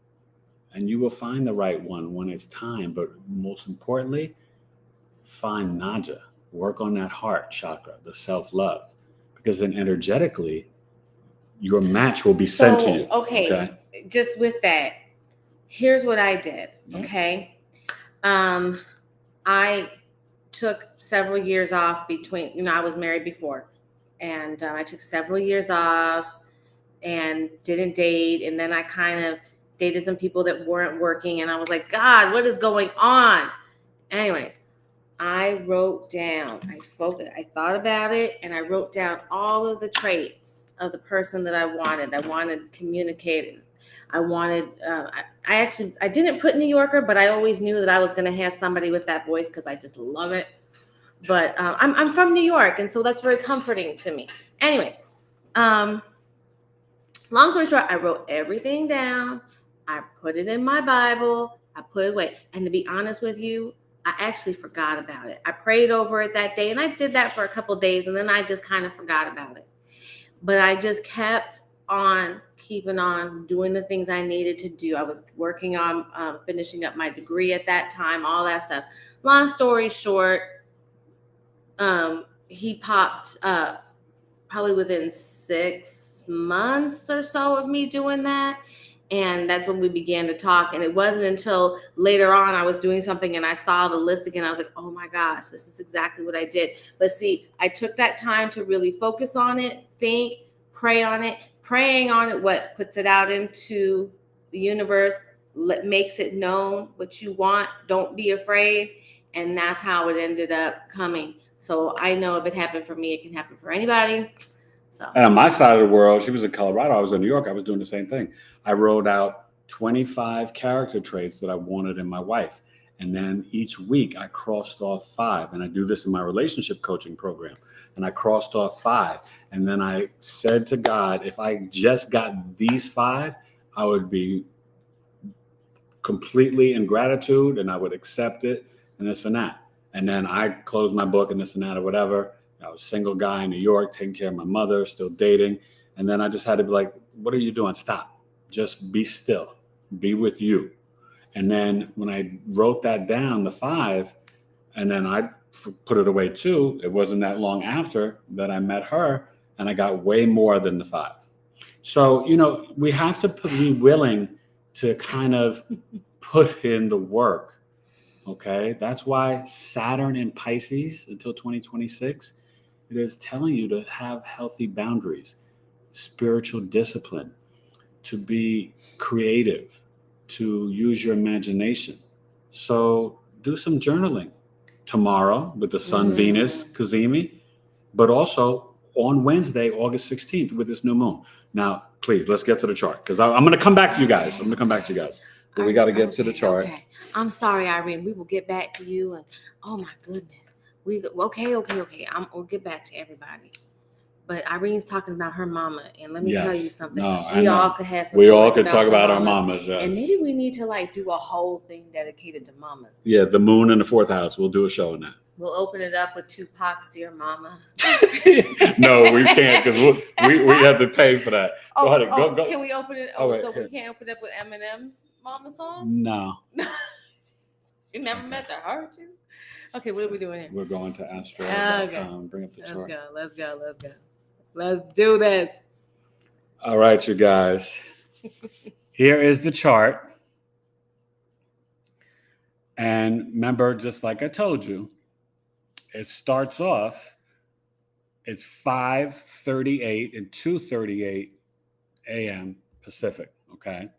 And you will find the right one when it's time. But most importantly, find Naja. Work on that heart chakra, the self-love. Because then energetically, your match will be sent to you.
Okay. Just with that, here's what I did.
Yeah.
Okay. I took several years off between, I was married before. And I took several years off and didn't date. And then I kind of dated some people that weren't working. And I was like, God, what is going on? Anyways, I wrote down, I thought about it, and I wrote down all of the traits of the person that I wanted. I wanted communicating. I wanted, I didn't put New Yorker, but I always knew that I was going to have somebody with that voice because I just love it. But I'm from New York, and so that's very comforting to me. Anyway, long story short, I wrote everything down. I put it in my Bible. I put it away. And to be honest with you, I actually forgot about it. I prayed over it that day, and I did that for a couple of days, and then I just kind of forgot about it. But I just kept on keeping on doing the things I needed to do. I was working on finishing up my degree at that time, all that stuff. Long story short, he popped up probably within 6 months or so of me doing that. And that's when we began to talk. And it wasn't until later on I was doing something and I saw the list again. I was like, oh my gosh, this is exactly what I did. But see, I took that time to really focus on it, think, pray on it. Praying on it, what puts it out into the universe, makes it known what you want. Don't be afraid. And that's how it ended up coming. So I know if it happened for me, it can happen for anybody. So.
And on my side of the world, she was in Colorado. I was in New York. I was doing the same thing. I wrote out 25 character traits that I wanted in my wife. And then each week I crossed off 5. And I do this in my relationship coaching program. And I crossed off 5. And then I said to God, if I just got these 5, I would be completely in gratitude and I would accept it and this and that. And then I closed my book and this and that or whatever. I was a single guy in New York, taking care of my mother, still dating. And then I just had to be like, what are you doing? Stop. Just be still. Be with you. And then when I wrote that down, the 5, and then I put it away too, it wasn't that long after that I met her and I got way more than the 5. So, we have to be willing to kind of put in the work. Okay. That's why Saturn in Pisces until 2026, it is telling you to have healthy boundaries, spiritual discipline, to be creative, to use your imagination. So do some journaling tomorrow with the Sun, Venus, Kazemi, but also on Wednesday, August 16th with this new moon. Now, please, let's get to the chart because I'm going to come back to you guys. But we got to get to the chart.
Okay. I'm sorry, Irene. We will get back to you. And oh my goodness. Okay. We'll get back to everybody. But Irene's talking about her mama, and let me tell you something. We all could have some.
We all could talk about our mamas, yes.
And maybe we need to do a whole thing dedicated to mamas.
Yeah, the moon in the 4th house. We'll do a show on that.
We'll open it up with Tupac's "Dear Mama."
No, we can't because we have to pay for that. Go.
Can we open it? We can't open it up with Eminem's "Mama" song.
No.
You never met her, heard you? Okay, what are we doing here?
We're going to Astrology. Okay. Bring up the chart.
Let's go. Let's do this.
All right, you guys. Here is the chart. And remember, just like I told you, it starts off, it's 5:38 and 2:38 a.m. Pacific, okay?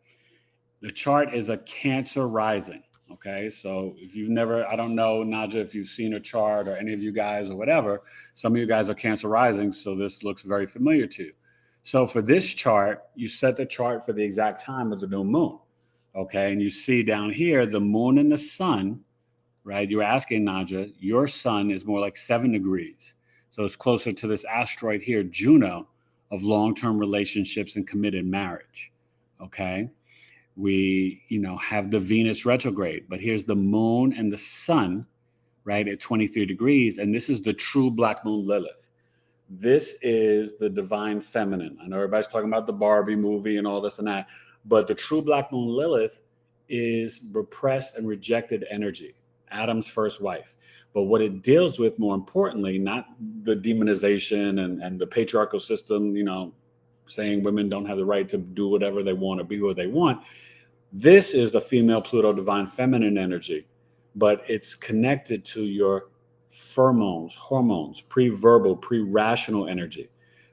The chart is a Cancer rising, okay? So if you've never, I don't know, Naja, if you've seen a chart or any of you guys or whatever, some of you guys are Cancer rising, so this looks very familiar to you. So for this chart, you set the chart for the exact time of the new moon, okay? And you see down here, the moon and the sun, right? You were asking, Naja, your sun is more like 7 degrees. So it's closer to this asteroid here, Juno, of long-term relationships and committed marriage, okay? We, have the Venus retrograde, but here's the moon and the sun, right, at 23 degrees. And this is the true black moon Lilith. This is the divine feminine. I know everybody's talking about the Barbie movie and all this and that, but the true black moon Lilith is repressed and rejected energy, Adam's first wife. But what it deals with, more importantly, not the demonization and the patriarchal system, saying women don't have the right to do whatever they want or be who they want. This is the female Pluto divine feminine energy, but it's connected to your pheromones, hormones, pre-verbal, pre-rational energy,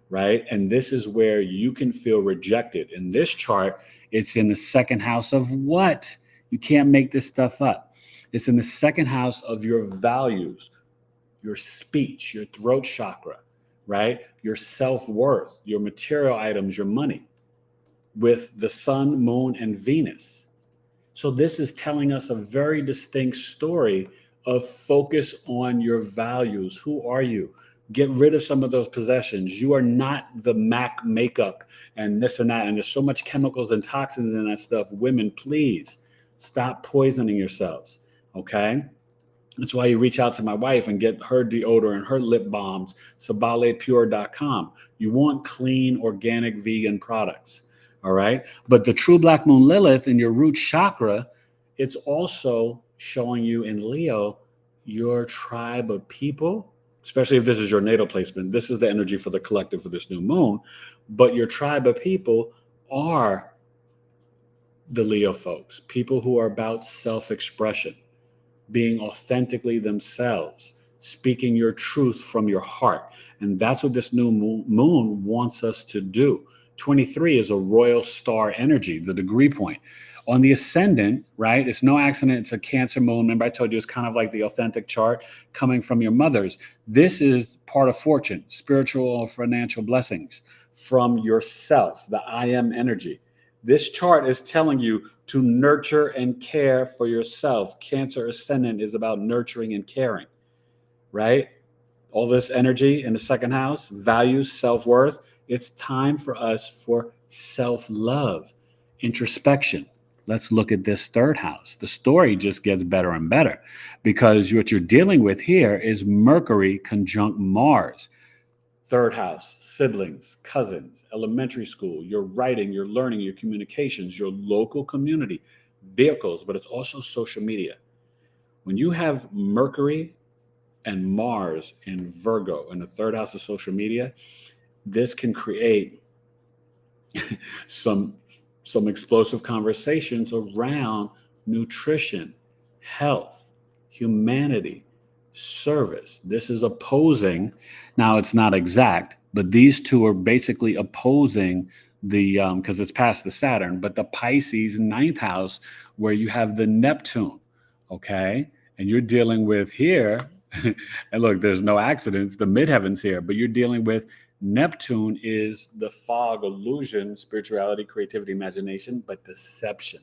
right? And this is where you can feel rejected. In this chart, it's in the second house of what? You can't make this stuff up. It's in the second house of your values, your speech, your throat chakra, right? Your self-worth, your material items, your money, with the sun, moon, and Venus. So this is telling us a very distinct story of focus on your values. Who are you? Get rid of some of those possessions. You are not the MAC makeup and this and that. And there's so much chemicals and toxins in that stuff. Women, please stop poisoning yourselves, okay? That's why you reach out to my wife and get her deodorant, her lip balms, sabalepure.com. You want clean, organic, vegan products, all right? But the true black moon Lilith in your root chakra, it's also showing you in Leo, your tribe of people, especially if this is your natal placement. This is the energy for the collective for this new moon. But your tribe of people are the Leo folks, people who are about self-expression, being authentically themselves, speaking your truth from your heart. And that's what this new moon wants us to do. 23 is a royal star energy, the degree point. On the ascendant, right, it's no accident, it's a Cancer moon. Remember I told you it's kind of like the authentic chart coming from your mother's. This is part of fortune, spiritual or financial blessings from yourself, the I am energy. This chart is telling you to nurture and care for yourself. Cancer ascendant is about nurturing and caring, right? All this energy in the second house, values, self-worth. It's time for us for self-love, introspection. Let's look at this third house. The story just gets better and better because what you're dealing with here is Mercury conjunct Mars. Third house, siblings, cousins, elementary school, your writing, your learning, your communications, your local community, vehicles, but it's also social media. When you have Mercury and Mars in Virgo in the third house of social media, this can create some explosive conversations around nutrition, health, humanity, service. This is opposing. Now it's not exact, but these two are basically opposing the because it's past the Saturn, but the Pisces ninth house where you have the Neptune, okay? And you're dealing with here, and look, there's no accidents, the midheavens here, but you're dealing with Neptune is the fog, illusion, spirituality, creativity, imagination, but deception.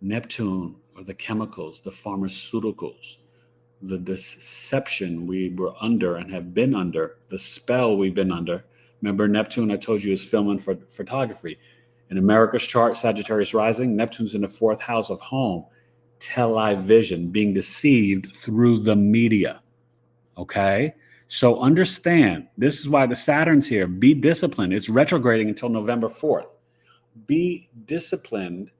Neptune or the chemicals, the pharmaceuticals, the deception we were under and have been under, the spell we've been under. Remember, Neptune, I told you, is filming for photography. In America's chart, Sagittarius rising, Neptune's in the fourth house of home, television, being deceived through the media. Okay? So understand, this is why the Saturn's here. Be disciplined. It's retrograding until November 4th. Be disciplined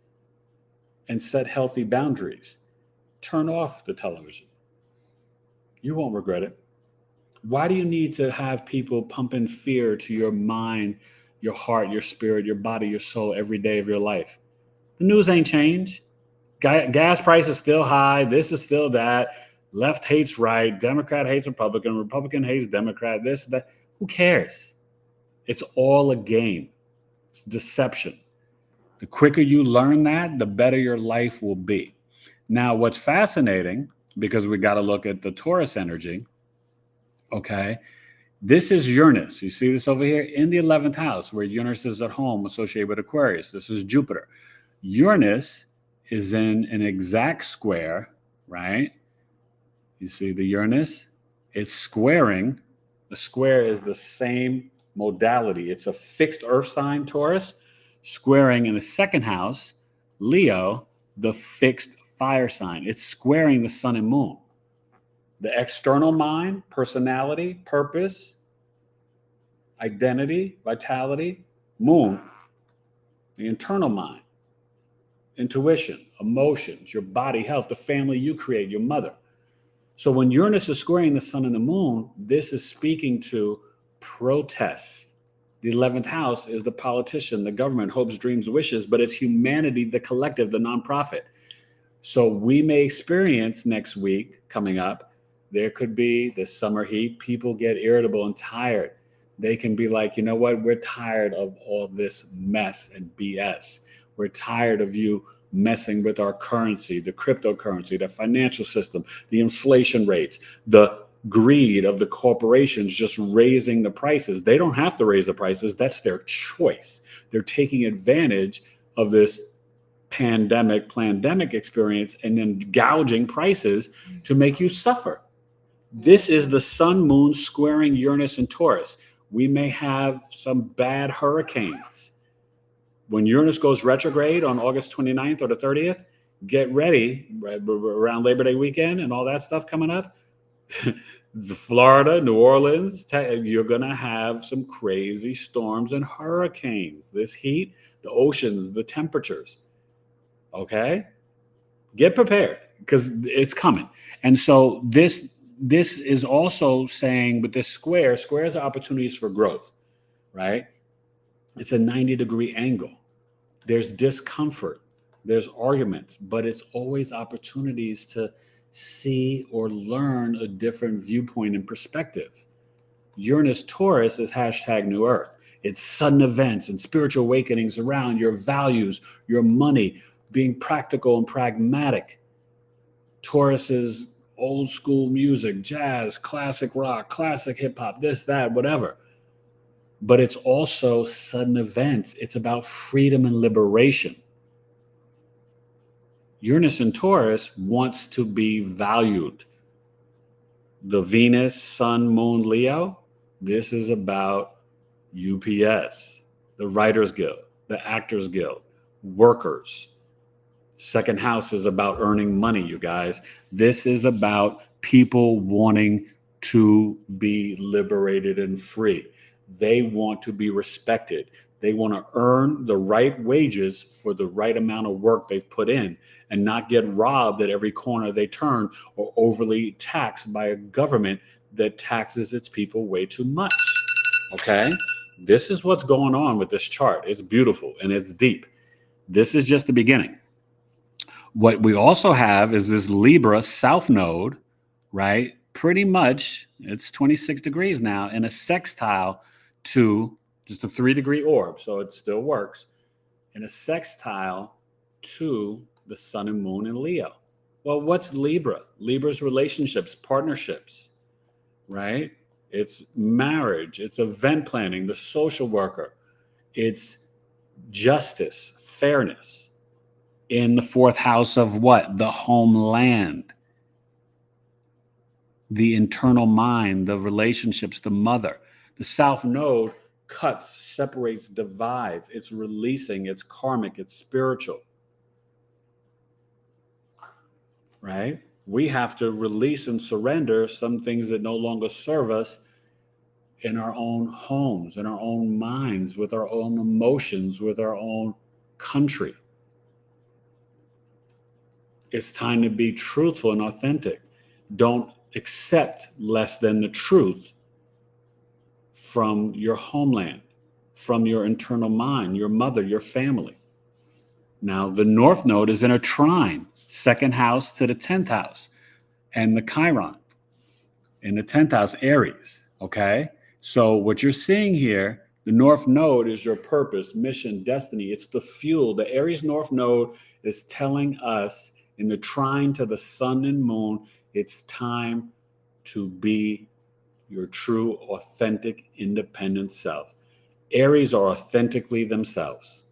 and set healthy boundaries. Turn off the television. You won't regret it. Why do you need to have people pumping fear to your mind, your heart, your spirit, your body, your soul every day of your life. The news ain't changed. Gas price is still high. This is still that. Left hates right. Democrat hates Republican. Republican hates Democrat. This, that. Who cares? It's all a game. It's deception. The quicker you learn that, the better your life will be. Now, what's fascinating, because we got to look at the Taurus energy, okay? This is Uranus. You see this over here in the 11th house, where Uranus is at home associated with Aquarius. This is Jupiter. Uranus is in an exact square, right? You see the Uranus? It's squaring. The square is the same modality. It's a fixed earth sign, Taurus, squaring in the second house, Leo, the fixed fire sign. It's squaring the sun and moon. The external mind, personality, purpose, identity, vitality, moon. The internal mind, intuition, emotions, your body, health, the family you create, your mother. So when Uranus is squaring the sun and the moon, this is speaking to protests. The 11th house is the politician, the government, hopes, dreams, wishes, but it's humanity, the collective, the nonprofit. So we may experience next week coming up, there could be this summer heat. People get irritable and tired. They can be like, you know what? We're tired of all this mess and BS. We're tired of you messing with our currency, the cryptocurrency, the financial system, the inflation rates, the greed of the corporations just raising the prices. They don't have to raise the prices. That's their choice. They're taking advantage of this pandemic experience and then gouging prices to make you suffer. This is the sun, moon squaring Uranus and Taurus. We may have some bad hurricanes. When Uranus goes retrograde on August 29th or the 30th, get ready around Labor Day weekend and all that stuff coming up. Florida, New Orleans, you're going to have some crazy storms and hurricanes. This heat, the oceans, the temperatures. Okay? Get prepared because it's coming. And so this is also saying with this squares are opportunities for growth, right? It's a 90-degree angle. There's discomfort. There's arguments, but it's always opportunities to see or learn a different viewpoint and perspective. Uranus Taurus is #New Earth. It's sudden events and spiritual awakenings around your values, your money, being practical and pragmatic. Taurus is old school music, jazz, classic rock, classic hip hop, this, that, whatever. But it's also sudden events. It's about freedom and liberation. Uranus and Taurus wants to be valued. The Venus, Sun, Moon, Leo, this is about UPS, the Writers Guild, the Actors Guild, workers. Second house is about earning money, you guys. This is about people wanting to be liberated and free. They want to be respected. They want to earn the right wages for the right amount of work they've put in and not get robbed at every corner they turn or overly taxed by a government that taxes its people way too much. Okay? This is what's going on with this chart. It's beautiful and it's deep. This is just the beginning. What we also have is this Libra South Node, right? Pretty much, it's 26 degrees now in a sextile to just a 3-degree orb, so it still works, in a sextile to the sun and moon in Leo. Well, what's Libra? Libra's relationships, partnerships, right? It's marriage, it's event planning, the social worker, it's justice, fairness. In the 4th house of what? The homeland, the internal mind, the relationships, the mother. The South Node cuts, separates, divides. It's releasing, it's karmic, it's spiritual. Right? We have to release and surrender some things that no longer serve us in our own homes, in our own minds, with our own emotions, with our own country. It's time to be truthful and authentic. Don't accept less than the truth from your homeland. from your internal mind, your mother, your family. Now, the North Node is in a trine, second house to the 10th house, and the Chiron in the 10th house, Aries. Okay. So, what you're seeing here, the North Node is your purpose, mission, destiny. It's the fuel. The Aries North Node is telling us in the trine to the sun and moon, it's time to be your true, authentic, independent self. Aries are authentically themselves.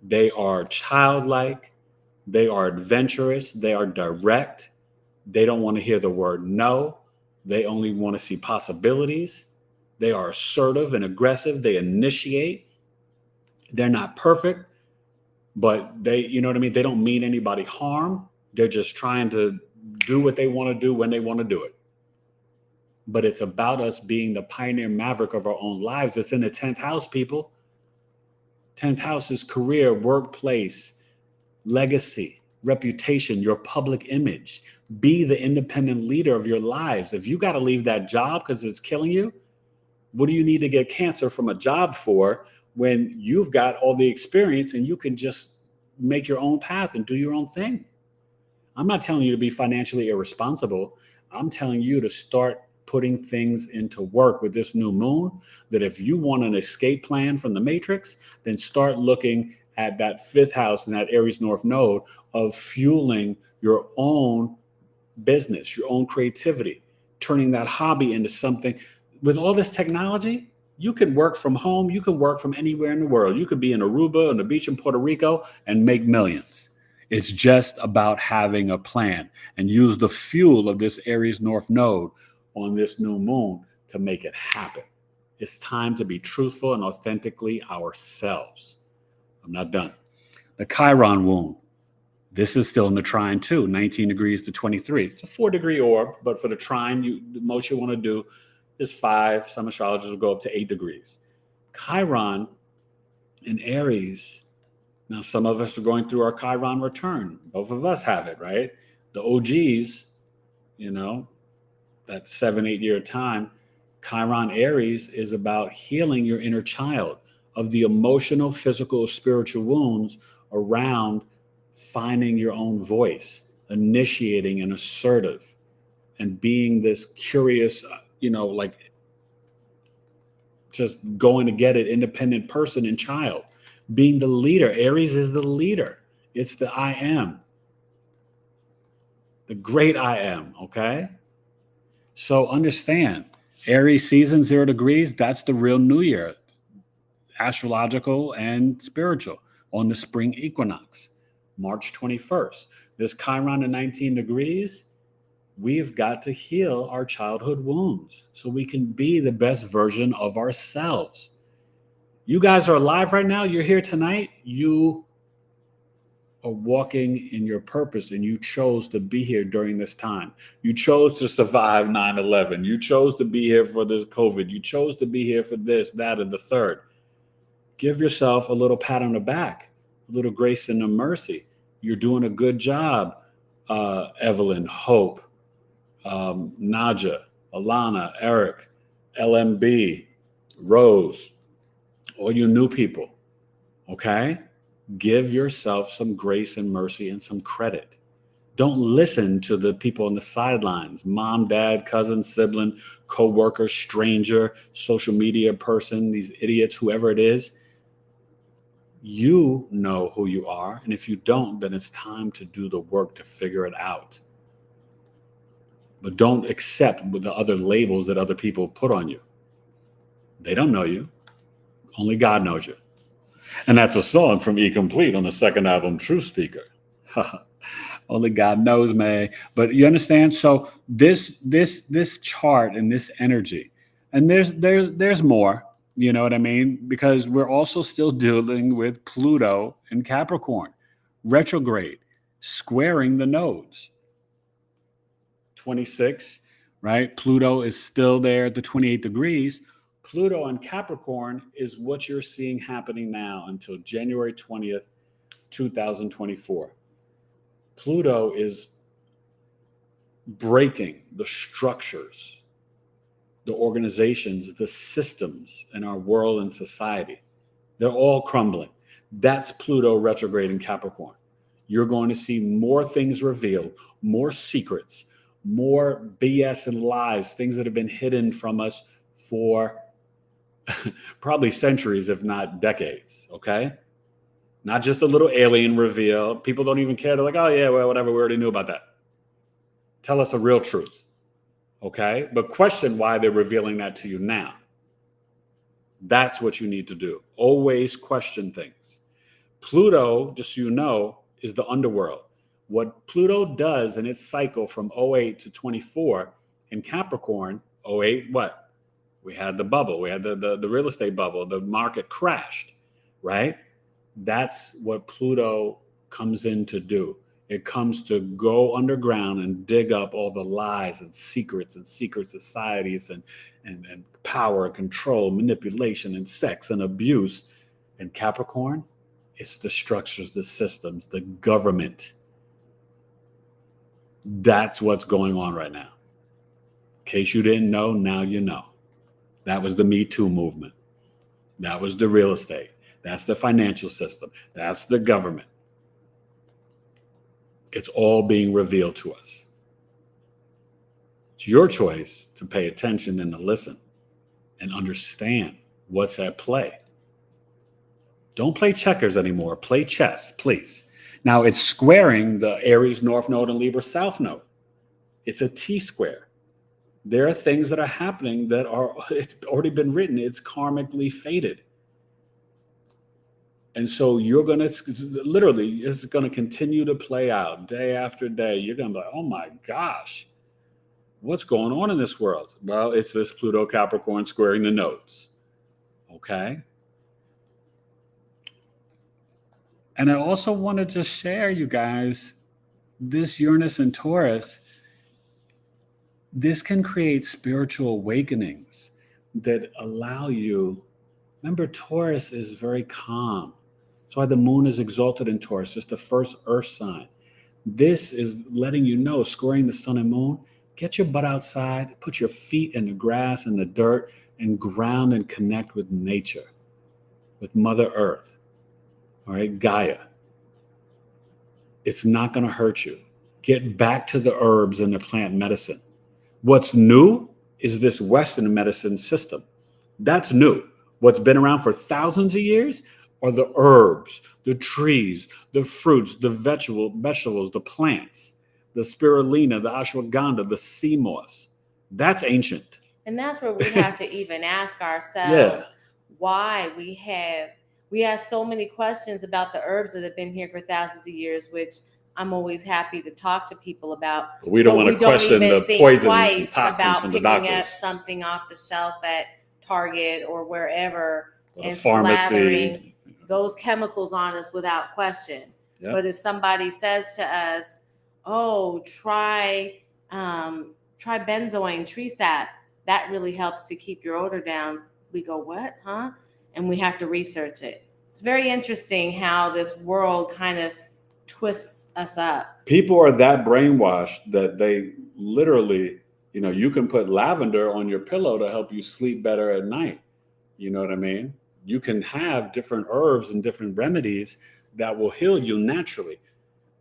They are childlike. They are adventurous. They are direct. They don't want to hear the word no. They only want to see possibilities. They are assertive and aggressive. They initiate. They're not perfect, but they, you know what I mean? They don't mean anybody harm. They're just trying to do what they want to do when they want to do it. But it's about us being the pioneer maverick of our own lives. It's in the 10th house, people. 10th house is career, workplace, legacy, reputation, your public image. Be the independent leader of your lives. If you got to leave that job because it's killing you, what do you need to get cancer from a job for when you've got all the experience and you can just make your own path and do your own thing? I'm not telling you to be financially irresponsible. I'm telling you to start putting things into work with this new moon, that if you want an escape plan from the matrix, then start looking at that 5th house and that Aries North Node of fueling your own business, your own creativity, turning that hobby into something. With all this technology, you can work from home. You can work from anywhere in the world. You could be in Aruba, on the beach in Puerto Rico, and make millions. It's just about having a plan and use the fuel of this Aries North Node on this new moon to make it happen. It's time to be truthful and authentically ourselves. I'm not done. The Chiron wound. This is still in the trine too, 19 degrees to 23. It's a 4-degree orb, but for the trine, the most you want to do is 5. Some astrologers will go up to 8 degrees. Chiron in Aries. Now, some of us are going through our Chiron return. Both of us have it, right? The OGs, that 7-8 year time. Chiron Aries is about healing your inner child of the emotional, physical, spiritual wounds around finding your own voice, initiating and assertive, and being this curious, just going to get it, independent person and child. Being the leader. Aries is the leader. It's the I am. The great I am, okay? So understand, Aries season 0 degrees, that's the real new year, astrological and spiritual, on the spring equinox, March 21st. This Chiron at 19 degrees, we've got to heal our childhood wounds so we can be the best version of ourselves. You guys are alive right now. You're here tonight. You are walking in your purpose, and you chose to be here during this time. You chose to survive 9/11. You chose to be here for this COVID. You chose to be here for this, that, and the third. Give yourself a little pat on the back, a little grace and a mercy. You're doing a good job, Evelyn, Hope, Naja, Alana, Eric, LMB, Rose, all you new people, okay? Give yourself some grace and mercy and some credit. Don't listen to the people on the sidelines, mom, dad, cousin, sibling, coworker, stranger, social media person, these idiots, whoever it is. You know who you are. And if you don't, then it's time to do the work to figure it out. But don't accept the other labels that other people put on you. They don't know you. Only God knows you. And that's a song from E Complete on the second album, True Speaker. Only God knows, man. But you understand? So this chart and this energy, and there's more, you know what I mean? Because we're also still dealing with Pluto in Capricorn, retrograde, squaring the nodes. 26, right? Pluto is still there at the 28 degrees. Pluto in Capricorn is what you're seeing happening now until January 20th, 2024. Pluto is breaking the structures, the organizations, the systems in our world and society, they're all crumbling. That's Pluto retrograde in Capricorn. You're going to see more things revealed, more secrets, more BS and lies, things that have been hidden from us for probably centuries, if not decades, okay? Not just a little alien reveal. People don't even care. They're like, oh yeah, well, whatever, we already knew about that. Tell us a real truth, okay? But question why they're revealing that to you now. That's what you need to do. Always question things. Pluto, just so you know, is the underworld. What Pluto does in its cycle from 08 to 24 in Capricorn, 08, what? We had the bubble. We had the real estate bubble. The market crashed, right? That's what Pluto comes in to do. It comes to go underground and dig up all the lies and secret societies and power and control, manipulation and sex and abuse. And Capricorn, it's the structures, the systems, the government. That's what's going on right now. In case you didn't know, now you know. That was the Me Too movement. That was the real estate. That's the financial system. That's the government. It's all being revealed to us. It's your choice to pay attention and to listen and understand what's at play. Don't play checkers anymore. Play chess, please. Now, it's squaring the Aries North Node and Libra South Node. It's a T-square. There are things that are happening that it's already been written. It's karmically fated. And so you're going to, literally, it's going to continue to play out day after day. You're going to be like, oh my gosh, what's going on in this world? Well, it's this Pluto Capricorn squaring the nodes. Okay. And I also wanted to share, you guys, this Uranus and Taurus, this can create spiritual awakenings that allow you. Remember, Taurus is very calm. That's why the moon is exalted in Taurus. It's the first earth sign. This is letting you know, squaring the sun and moon, get your butt outside, put your feet in the grass and the dirt, and ground and connect with nature, with Mother Earth. All right, Gaia. It's not going to hurt you. Get back to the herbs and the plant medicine. What's new is this Western medicine system. That's new. What's been around for thousands of years are the herbs, the trees, the fruits, the vegetables, the plants, the spirulina, the ashwagandha, the sea moss. That's ancient.
And that's where we have to even ask ourselves why we have so many questions about the herbs that have been here for thousands of years, which I'm always happy to talk to people about.
But we don't want to question the poisons and toxins from the doctors.
Picking up something off the shelf at Target or wherever and
pharmacy,
slathering those chemicals on us without question.
Yep.
But if somebody says to us, "Oh, try benzoin tree sap. That really helps to keep your odor down," we go, "What? Huh?" And we have to research it. It's very interesting how this world kind of twists us up.
People are that brainwashed that they literally, you can put lavender on your pillow to help you sleep better at night. You know what I mean? You can have different herbs and different remedies that will heal you naturally.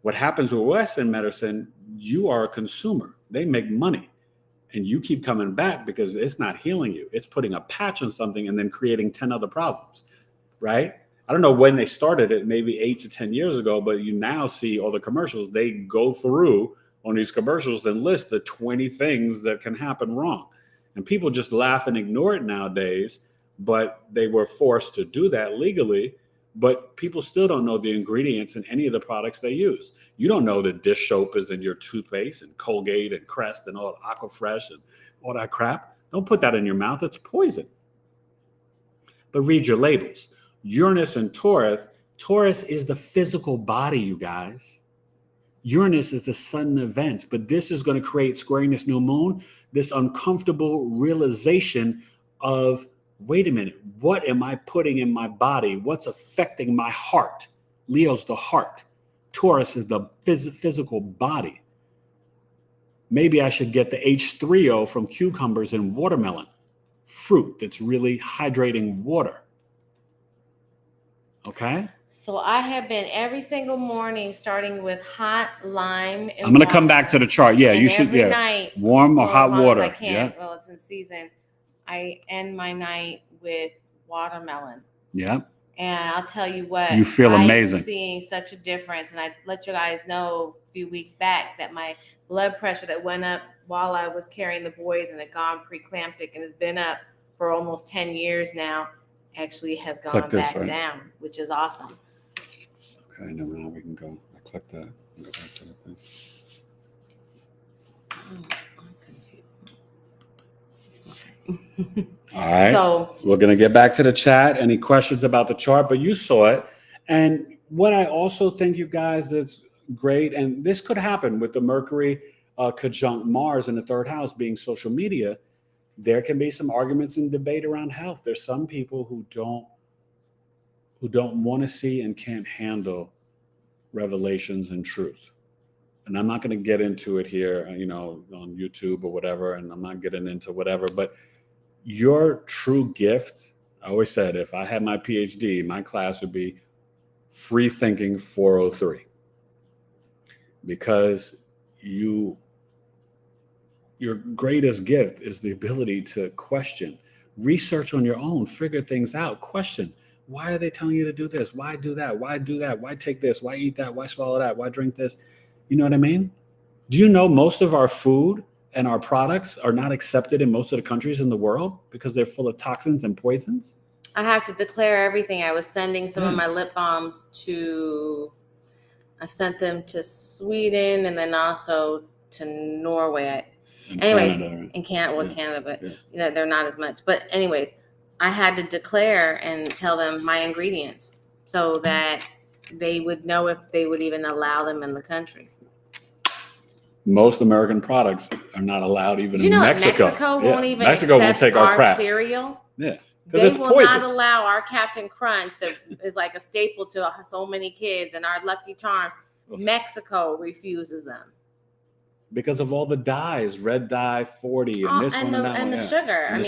What happens with Western medicine, you are a consumer. They make money. And you keep coming back because it's not healing you. It's putting a patch on something and then creating 10 other problems, right? I don't know when they started it, maybe 8 to 10 years ago, but you now see all the commercials. They go through on these commercials and list the 20 things that can happen wrong. And people just laugh and ignore it nowadays, but they were forced to do that legally. But people still don't know the ingredients in any of the products they use. You don't know that dish soap is in your toothpaste and Colgate and Crest and all Aquafresh and all that crap. Don't put that in your mouth. It's poison. But read your labels. Uranus and Taurus. Taurus is the physical body, you guys. Uranus is the sudden events. But this is going to create, squaring this new moon, this uncomfortable realization of, wait a minute, what am I putting in my body? What's affecting my heart? Leo's the heart. Taurus is the physical body. Maybe I should get the H3O from cucumbers and watermelon. fruit that's really hydrating water. Okay?
So I have been every single morning starting with hot lime and
I'm going to come
water,
back to the chart. Yeah,
and
you should.
every
Yeah.
night,
Warm or
well,
hot
as long
water.
as I can.
Yeah.
Well, it's in season. I end my night with watermelon.
Yeah.
And I'll tell you what,
You feel amazing.
I'm seeing such a difference. And I let you guys know a few weeks back that my blood pressure that went up while I was carrying the boys and had gone preeclamptic and has been up for almost 10 years now, actually has gone back down, which is awesome.
Okay, now we can go. I click that and go back to the thing. All right. So we're going to get back to the chat. Any questions about the chart? But you saw it. And what I also think, you guys, that's great, and this could happen with the Mercury conjunct Mars in the third house being social media. There can be some arguments and debate around health. There's some people who don't want to see and can't handle revelations and truth. And I'm not going to get into it here, on YouTube or whatever, and I'm not getting into whatever, but your true gift, I always said, if I had my PhD, my class would be Free Thinking 403. Because your greatest gift is the ability to question, research on your own, figure things out, question. Why are they telling you to do this? Why do that? Why do that? Why take this? Why eat that? Why swallow that? Why drink this? You know what I mean? Do you know most of our food and our products are not accepted in most of the countries in the world because they're full of toxins and poisons?
I have to declare everything. I was sending some of my lip balms I sent them to Sweden and then also to Norway. Canada, but they're not as much. But anyways, I had to declare and tell them my ingredients so that they would know if they would even allow them in the country.
Most American products are not allowed even in Mexico.
Mexico won't even
Mexico
accept
will take our crap.
cereal.
Yeah.
They will not allow our Captain Crunch that is like a staple to so many kids and our Lucky Charms. Mexico refuses them.
Because of all the dyes, red dye 40 and this one
and the sugar. And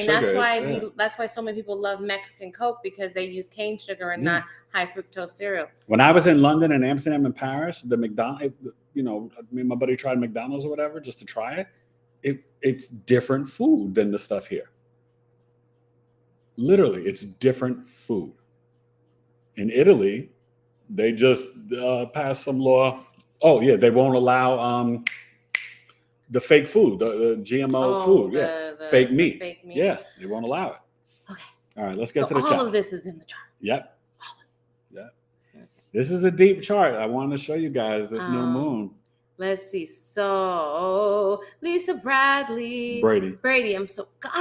that's why so many people love Mexican Coke, because they use cane sugar and not high fructose cereal.
When I was in London and Amsterdam and Paris, the McDonald's, me and my buddy tried McDonald's or whatever just to try it. It's different food than the stuff here. Literally, it's different food. In Italy, they just passed some law. Oh yeah, they won't allow the fake food, the GMO food. The fake meat.
Fake meat.
Yeah, they won't allow it. Okay. All right, let's get to the chart.
All of this is in the chart.
Yep. Okay. This is a deep chart. I want to show you guys this new moon.
Let's see. So Lisa Brady. I'm so good.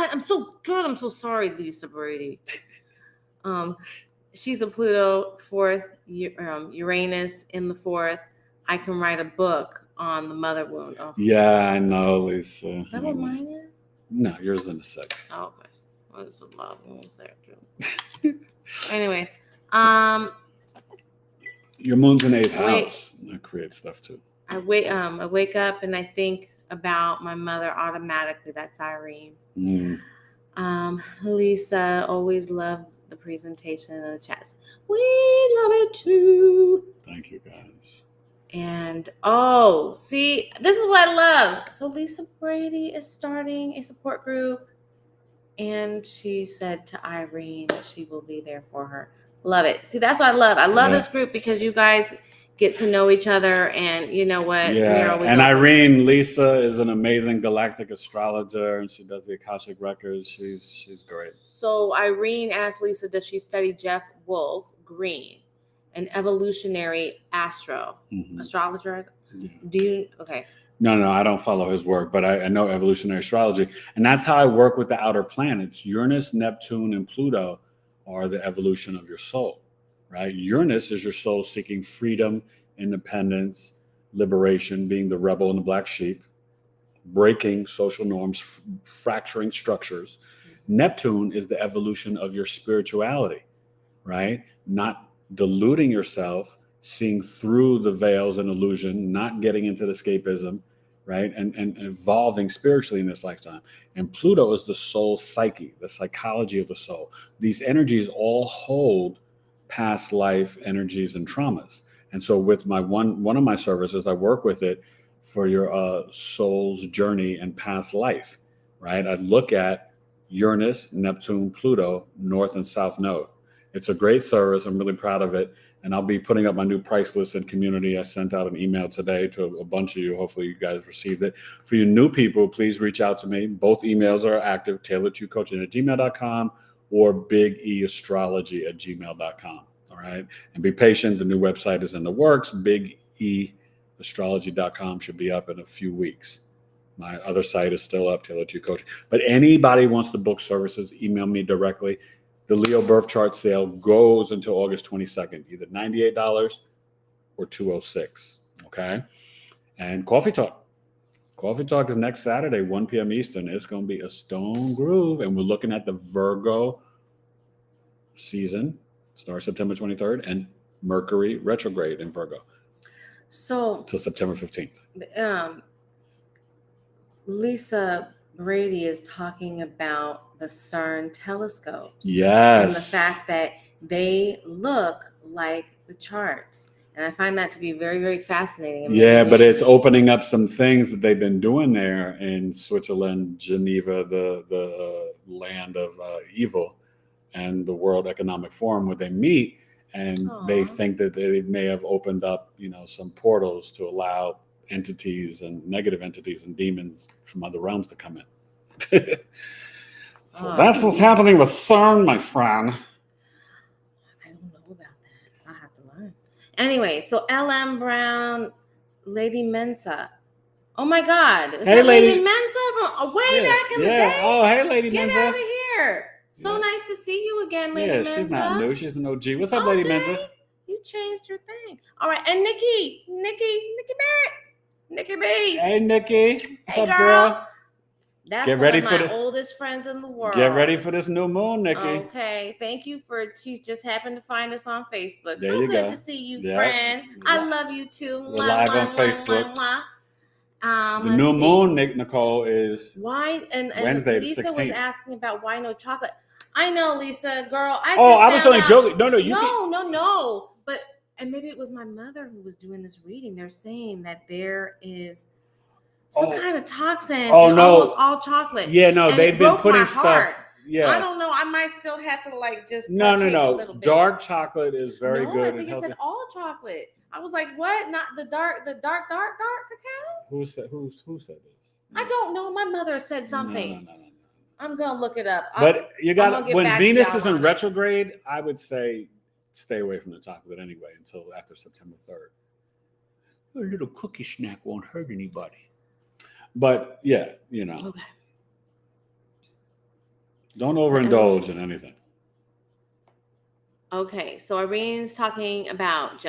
I'm so sorry, Lisa Brady. She's a Pluto fourth, Uranus in the fourth. I can write a book on the mother wound. Oh.
Yeah, I know, Lisa.
Is that what mine is?
No, yours is in the sixth.
Oh, okay. Well, there's a lot of wounds there too. Anyways,
your moon's in 8th house. That creates stuff too.
I wake up and I think about my mother automatically. That's Irene. Lisa, always love the presentation and the chats. We love it too.
Thank you, guys.
And see, this is what I love. So Lisa Brady is starting a support group, and she said to Irene that she will be there for her. Love it. See, that's what I love. I love this group because you guys get to know each other, and you know what?
Yeah. And Irene, Lisa is an amazing galactic astrologer, and she does the Akashic records. She's great.
So Irene asked Lisa, does she study Jeff Wolf Green, an evolutionary astrologer? Do you? Okay.
No, I don't follow his work, but I know evolutionary astrology, and that's how I work with the outer planets. Uranus, Neptune, and Pluto are the evolution of your soul. Right? Uranus is your soul seeking freedom, independence, liberation, being the rebel and the black sheep, breaking social norms, fracturing structures. Neptune is the evolution of your spirituality, right? Not deluding yourself, seeing through the veils and illusion, not getting into the escapism, right? And evolving spiritually in this lifetime. And Pluto is the soul psyche, the psychology of the soul. These energies all hold past life energies and traumas. And so with my one of my services, I work with it for your soul's journey and past life, right? I look at Uranus, Neptune, Pluto, North and South Node. It's a great service. I'm really proud of it. And I'll be putting up my new price list in community. I sent out an email today to a bunch of you. Hopefully you guys received it. For you new people, please reach out to me. Both emails are active, tailoredtocoaching@gmail.com or bigeastrology@gmail.com. All right. And be patient. The new website is in the works. bigeastrology.com should be up in a few weeks. My other site is still up, Tailored to Coaching. But anybody wants to book services, email me directly. The Leo birth chart sale goes until August 22nd, either $98 or $206. Okay. And Coffee Talk. Coffee Talk is next Saturday, 1 p.m. Eastern. It's going to be a stone groove. And we're looking at the Virgo season, starts September 23rd, and Mercury retrograde in Virgo.
So
till September 15th.
Lisa Brady is talking about the CERN telescopes.
Yes.
And the fact that they look like the charts. And I find that to be very, very fascinating. And
yeah, but it's opening up some things that they've been doing there in Switzerland, Geneva, the land of evil, and the World Economic Forum, where they meet. And they think that they may have opened up, some portals to allow entities and negative entities and demons from other realms to come in. So that's what's happening with CERN, my friend.
I don't know about that. I'll have to learn. Anyway, so L.M. Brown, Lady Mensa. Oh my God. Is that Lady Mensa from way back in the day?
Oh, hey, Lady
Get
Mensa.
out of here. So nice to see you again, Lady Mensa.
Yeah, she's not new. She's an OG. What's up, Lady Mensa?
You changed your thing. All right. And Nikki Barrett. Nikki B.
Hey, Nikki. What's up, girl?
That's one of my oldest friends in the world.
Get ready for this new moon, Nikki.
Okay. Thank you she just happened to find us on Facebook.
There
so
you
good
go.
to see you, friend. I love you too.
We're live on Facebook. The new moon, Nicole, is Wednesday,
Lisa
the 16th.
was asking about why no chocolate. I know, Lisa, girl. I
was only joking.
No. But and maybe it was my mother who was doing this reading. They're saying that there is some kind of toxin in almost all chocolate.
Yeah, no, they've been putting stuff. Yeah,
I don't know. I might still have to just
no.
A little bit.
Dark chocolate is very good.
I think it said all chocolate. I was like, what? Not the dark cacao?
Who said this?
I don't know. My mother said something.
No.
I'm gonna look it up.
But you got when Venus is in retrograde, I would say stay away from the chocolate anyway until after September 3rd. A little cookie snack won't hurt anybody. But yeah,
Okay.
Don't overindulge in anything.
Okay, so Irene's talking about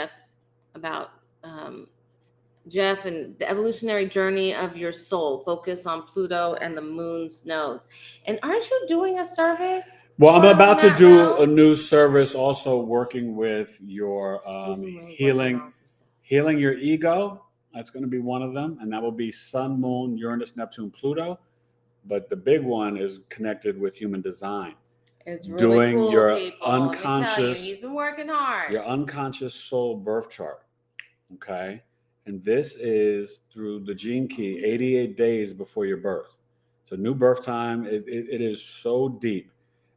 Jeff and the evolutionary journey of your soul. Focus on Pluto and the moon's nodes. And aren't you doing a service?
Well, I'm about to do a new service, also working with your healing your ego. That's going to be one of them, and that will be Sun, Moon, Uranus, Neptune, Pluto. But the big one is connected with human design.
It's really cool,
your
people.
unconscious.
He's been working hard.
Your unconscious soul birth chart. Okay. And this is through the gene key 88 days before your birth. So new birth time. It is so deep.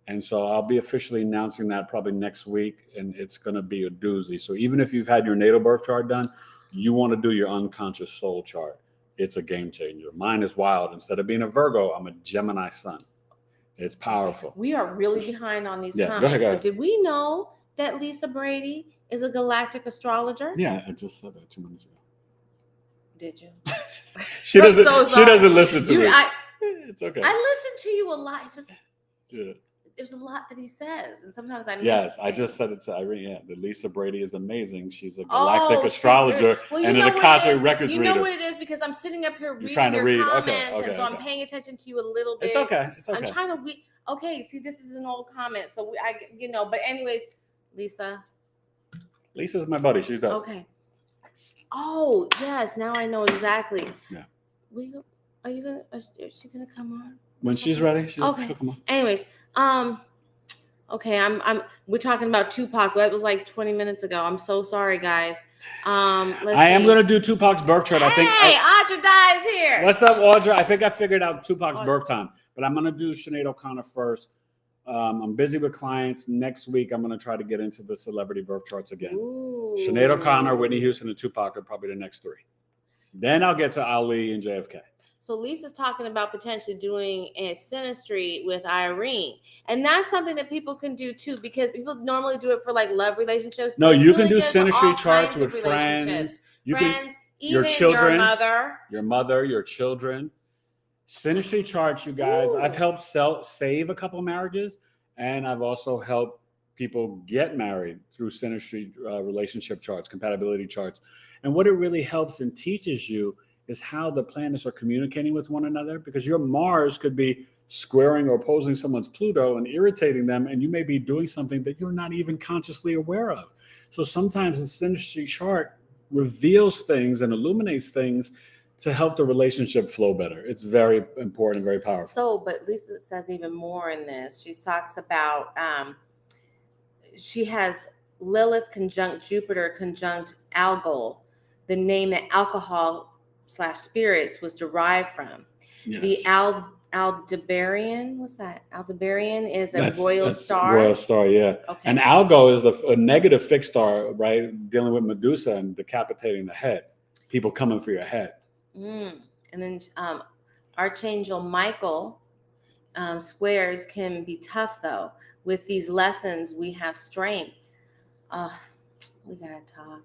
And so I'll be officially announcing that probably next week. And it's going to be a doozy. So even if you've had your natal birth chart done, you want to do your unconscious soul chart. It's a game changer. Mine is wild. Instead of being a Virgo, I'm a Gemini sun. It's powerful.
We are really behind on these comments.
Go ahead.
But did we know that Lisa Brady is a galactic astrologer?
Yeah, I just said that 2 minutes ago.
Did you?
She doesn't listen to me. It's okay.
I listen to you a lot. It's just there's a lot that he says, and sometimes I miss.
Yes, I just said it to Irene. Yeah, that Lisa Brady is amazing. She's a galactic astrologer and an Akashic records reader.
You know what it is because I'm sitting up here reading your comments, and so I'm paying attention to you a little bit.
It's okay.
I'm trying to Okay, see, this is an old comment, so But anyways, Lisa's
my buddy. She's dope.
Okay. Oh yes, now I know exactly.
Yeah.
Are you gonna? Is she gonna come on?
When she's ready, she'll
Okay.
come on.
Anyways, okay, we're talking about Tupac. That was like 20 minutes ago. I'm so sorry, guys. Let's
I am
see.
gonna do Tupac's birth chart.
Hey, Audra Dye is here.
What's up, Audra? I think I figured out Tupac's
Audra.
birth time, but I'm gonna do Sinead O'Connor first. I'm busy with clients. Next week, I'm gonna try to get into the celebrity birth charts again.
Ooh.
Sinead O'Connor, Whitney Houston, and Tupac are probably the next three. Then I'll get to Ali and JFK.
So Lisa's talking about potentially doing a synastry with Irene. And that's something that people can do too, because people normally do it for like love relationships.
No,
It's
you
really
can do
good for
synastry
all
charts
kinds of
with friends.
relationships.
You
Friends,
can
even
your children,
your mother.
your children. Synastry charts, you guys.
Ooh.
I've helped save a couple marriages, and I've also helped people get married through synastry relationship charts, compatibility charts. And what it really helps and teaches you is how the planets are communicating with one another, because your Mars could be squaring or opposing someone's Pluto and irritating them, and you may be doing something that you're not even consciously aware of. So sometimes the synastry chart reveals things and illuminates things to help the relationship flow better. It's very important, very powerful.
So, but Lisa says even more in this. She talks about she has Lilith conjunct Jupiter conjunct Algol, the name that alcohol/spirits was derived from. Yes. The Aldebaran, what's that? Aldebaran is a royal star.
Royal star, yeah. Okay. And Algol is a negative fixed star, right? Dealing with Medusa and decapitating the head. People coming for your head.
And then Archangel Michael squares can be tough though. With these lessons, we have strength. We gotta talk.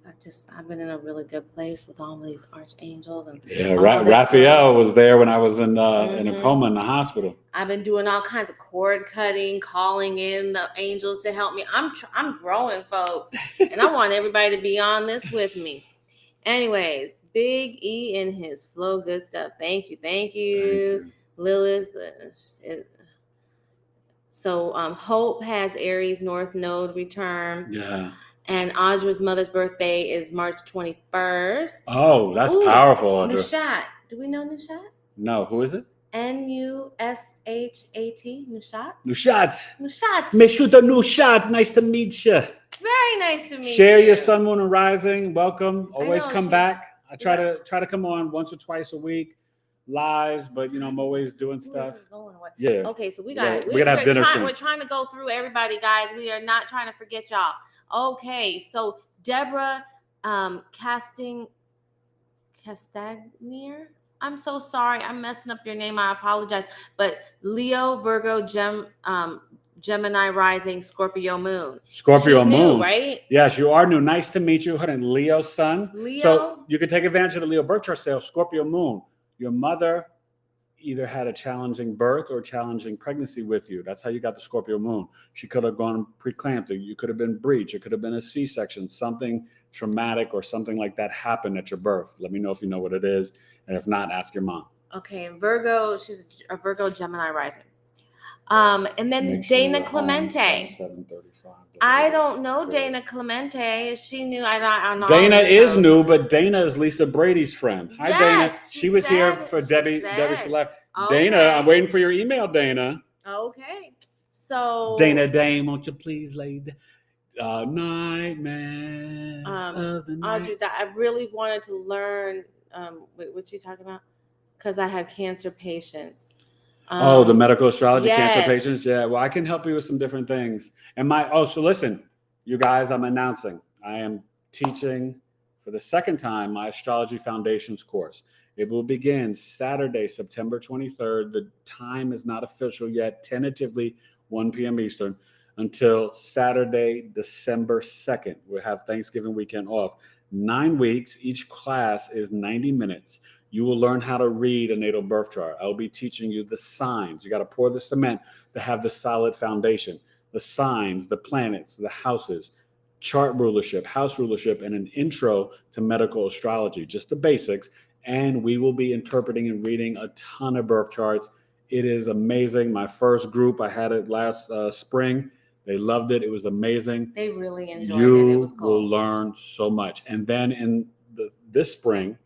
I've been in a really good place with all these archangels and
Raphael was there when I was in a coma in the hospital.
I've been doing all kinds of cord cutting, calling in the angels to help me. I'm growing, folks, and I want everybody to be on this with me. Anyways, Big E and his flow good stuff. Thank you. Lilith. So Hope has Aries North Node return.
Yeah.
And Audra's mother's birthday is March 21st.
Oh, that's powerful, Audra.
Nushat. Do we know Nushat?
No. Who is it?
Nushat. Nushat.
Meshuta Nushat. Nice to meet you.
Very nice to meet you.
Share your sun, moon, and rising. Welcome. Always come back. I try to come on once or twice a week. Lives, but I'm always doing stuff. Yeah.
Okay, so we're
have dinner soon.
We're trying to go through everybody, guys. We are not trying to forget y'all. Okay, so Deborah Castagnier. I'm so sorry, I'm messing up your name. I apologize. But Leo, Virgo, Gemini rising, Scorpio moon.
Scorpio moon,
new, right?
Yes, you are new. Nice to meet you. Honey, Leo sun.
Leo.
So you can take advantage of the Leo birth chart sale. Scorpio moon. Your mother either had a challenging birth or challenging pregnancy with you. That's how you got the Scorpio moon. She could have gone preeclamptic. You could have been breech. It could have been a C-section. Something traumatic or something like that happened at your birth. Let me know if you know what it is. And if not, ask your mom.
Okay, and Virgo, she's a Virgo Gemini rising. And then Dana Clemente.
7:35.
I don't know Dana Clemente. Is she new? I don't know.
Dana is new, but Dana is Lisa Brady's friend. Hi,
yes,
Dana. She was here for Debbie Select. Okay. Dana, I'm waiting for your email, Dana.
Okay. So
Dana Dame, won't you please lay nightmares of the night.
Audrey, I really wanted to learn what you talking about? Because I have cancer patients.
The medical astrology cancer patients. Yeah. Well, I can help you with some different things. And so listen, you guys, I'm announcing I am teaching for the second time my astrology foundations course. It will begin Saturday, September 23rd. The time is not official yet, tentatively 1 p.m. Eastern, until Saturday, December 2nd. We'll have Thanksgiving weekend off. 9 weeks. Each class is 90 minutes. You will learn how to read a natal birth chart. I'll be teaching you the signs. You got to pour the cement to have the solid foundation. The signs, the planets, the houses, chart rulership, house rulership, and an intro to medical astrology, just the basics. And we will be interpreting and reading a ton of birth charts. It is amazing. My first group, I had it last spring. They loved it. It was amazing.
They really enjoyed it. It was cool.
You will learn so much. And then in this spring,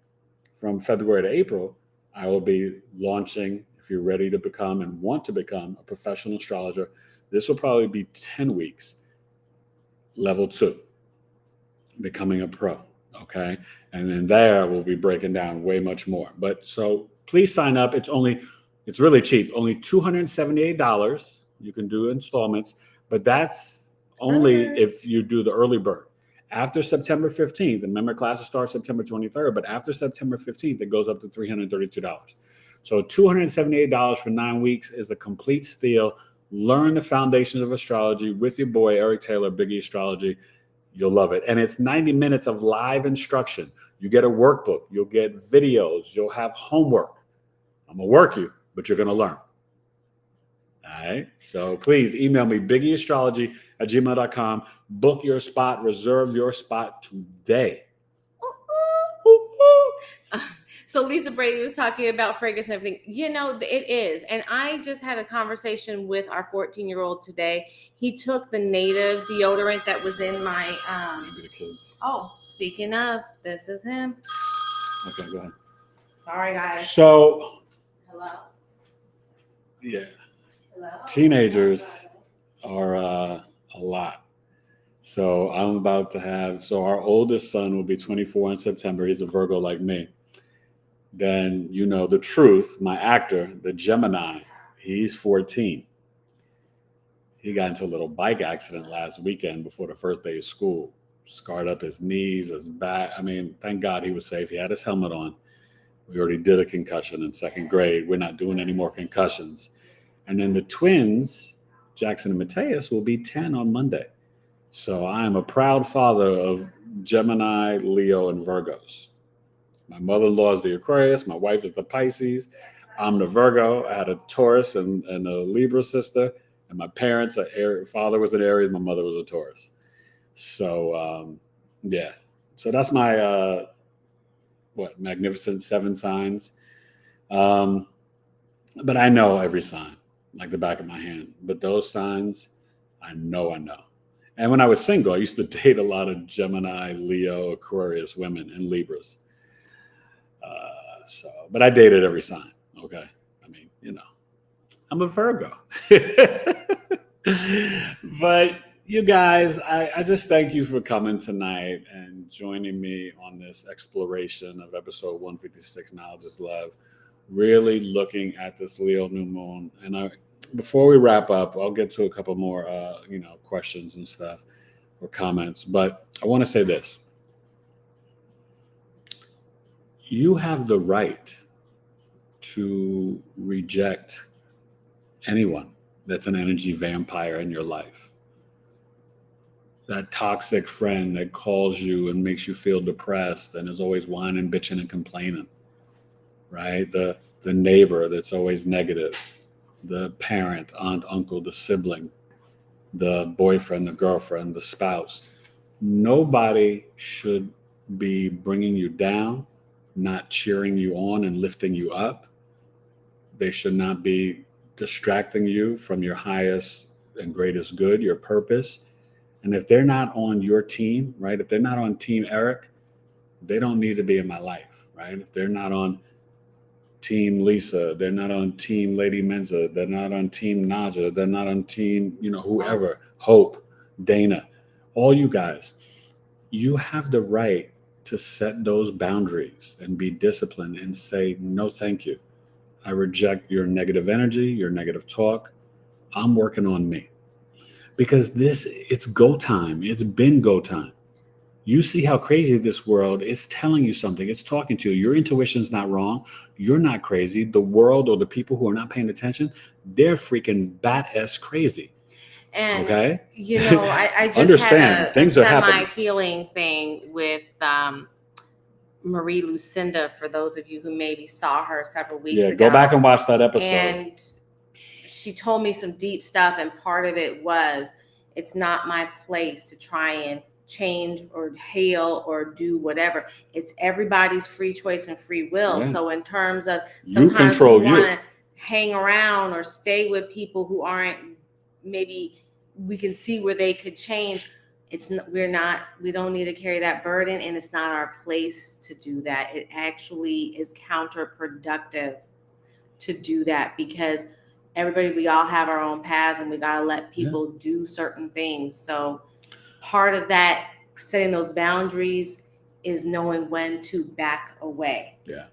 from February to April, I will be launching, if you're ready to become and want to become a professional astrologer, this will probably be 10 weeks, level 2, becoming a pro. Okay. And then there we'll be breaking down way much more. But so please sign up. It's really cheap, only $278. You can do installments, but that's only if you do the early bird. After September 15th, remember classes start September 23rd, but after September 15th, it goes up to $332. So $278 for 9 weeks is a complete steal. Learn the foundations of astrology with your boy, Eric Taylor, Biggie Astrology. You'll love it. And it's 90 minutes of live instruction. You get a workbook. You'll get videos. You'll have homework. I'm going to work you, but you're going to learn. All right. So please email me, bigeastrology@gmail.com. Book your spot. Reserve your spot today.
So Lisa Brady was talking about fragrance and everything. It is. And I just had a conversation with our 14-year-old today. He took the native deodorant that was in my speaking of, this is him.
Okay, go ahead.
Sorry, guys.
So
Hello.
Yeah.
Hello.
Teenagers are a lot. So I'm about to have, our oldest son will be 24 in September. He's a Virgo like me. Then, the truth, my actor, the Gemini, he's 14. He got into a little bike accident last weekend before the first day of school. Scarred up his knees, his back. I mean, thank God he was safe. He had his helmet on. We already did a concussion in 2nd grade. We're not doing any more concussions. And then the twins, Jackson and Mateus, will be 10 on Monday. So I am a proud father of Gemini, Leo, and Virgos. My mother-in-law is the Aquarius. My wife is the Pisces. I'm the Virgo. I had a Taurus and a Libra sister. And my parents are father was an Aries. My mother was a Taurus. So, yeah. So that's my, magnificent 7 signs. But I know every sign like the back of my hand. But those signs, I know. And when I was single, I used to date a lot of Gemini, Leo, Aquarius women and Libras. But I dated every sign. Okay. I mean, I'm a Virgo. But you guys, I just thank you for coming tonight and joining me on this exploration of episode 156, Knowledge is Love. Really looking at this Leo new moon. And before we wrap up, I'll get to a couple more, questions and stuff or comments. But I want to say this. You have the right to reject anyone that's an energy vampire in your life. That toxic friend that calls you and makes you feel depressed and is always whining, bitching, and complaining, right? The neighbor that's always negative, the parent, aunt, uncle, the sibling, the boyfriend, the girlfriend, the spouse. Nobody should be bringing you down, not cheering you on and lifting you up. They should not be distracting you from your highest and greatest good, your purpose. And if they're not on your team, right? If they're not on Team Eric, they don't need to be in my life, right? If they're not on Team Lisa, they're not on Team Lady Menza, they're not on Team Naja, they're not on Team, whoever, Hope, Dana, all you guys, you have the right to set those boundaries and be disciplined and say, no, thank you. I reject your negative energy, your negative talk. I'm working on me. Because it's go time. It's been go time. You see how crazy this world is telling you something. It's talking to you. Your intuition's not wrong. You're not crazy. The world or the people who are not paying attention, they're freaking bat-ass crazy.
And,
okay?
I just
understand
had
things
a
are happening.
semi-healing thing with Marie Lucinda, for those of you who maybe saw her several weeks ago.
Go back and watch that episode.
And she told me some deep stuff, and part of it was, it's not my place to try and change or hail or do whatever. It's everybody's free choice and free will.
Yeah.
So in terms of
sometimes
we want to hang around or stay with people who aren't, maybe we can see where they could change. we don't need to carry that burden, and it's not our place to do that. It actually is counterproductive to do that, because we all have our own paths, and we got to let people do certain things. So part of that, setting those boundaries, is knowing when to back away.
Yeah.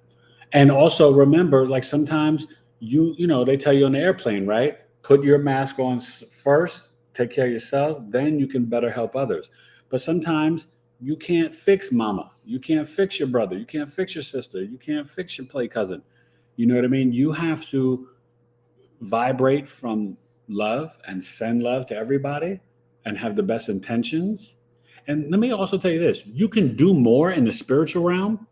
And also remember, like sometimes they tell you on the airplane, right? Put your mask on first, take care of yourself, then you can better help others. But sometimes you can't fix mama. You can't fix your brother. You can't fix your sister. You can't fix your play cousin. You know what I mean? You have to vibrate from love and send love to everybody and have the best intentions. And let me also tell you this, you can do more in the spiritual realm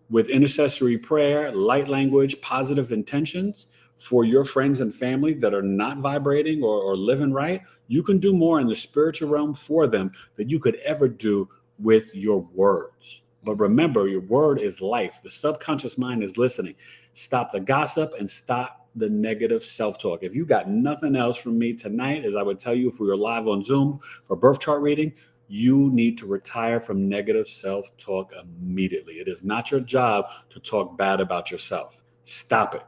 with intercessory prayer, light language, positive intentions for your friends and family that are not vibrating or living right. You can do more in the spiritual realm for them than you could ever do with your words. But remember, your word is life. The subconscious mind is listening. Stop the gossip and stop the negative self-talk. If you got nothing else from me tonight, as I would tell you if we were live on Zoom for birth chart reading, you need to retire from negative self-talk immediately. It is not your job to talk bad about yourself. Stop it.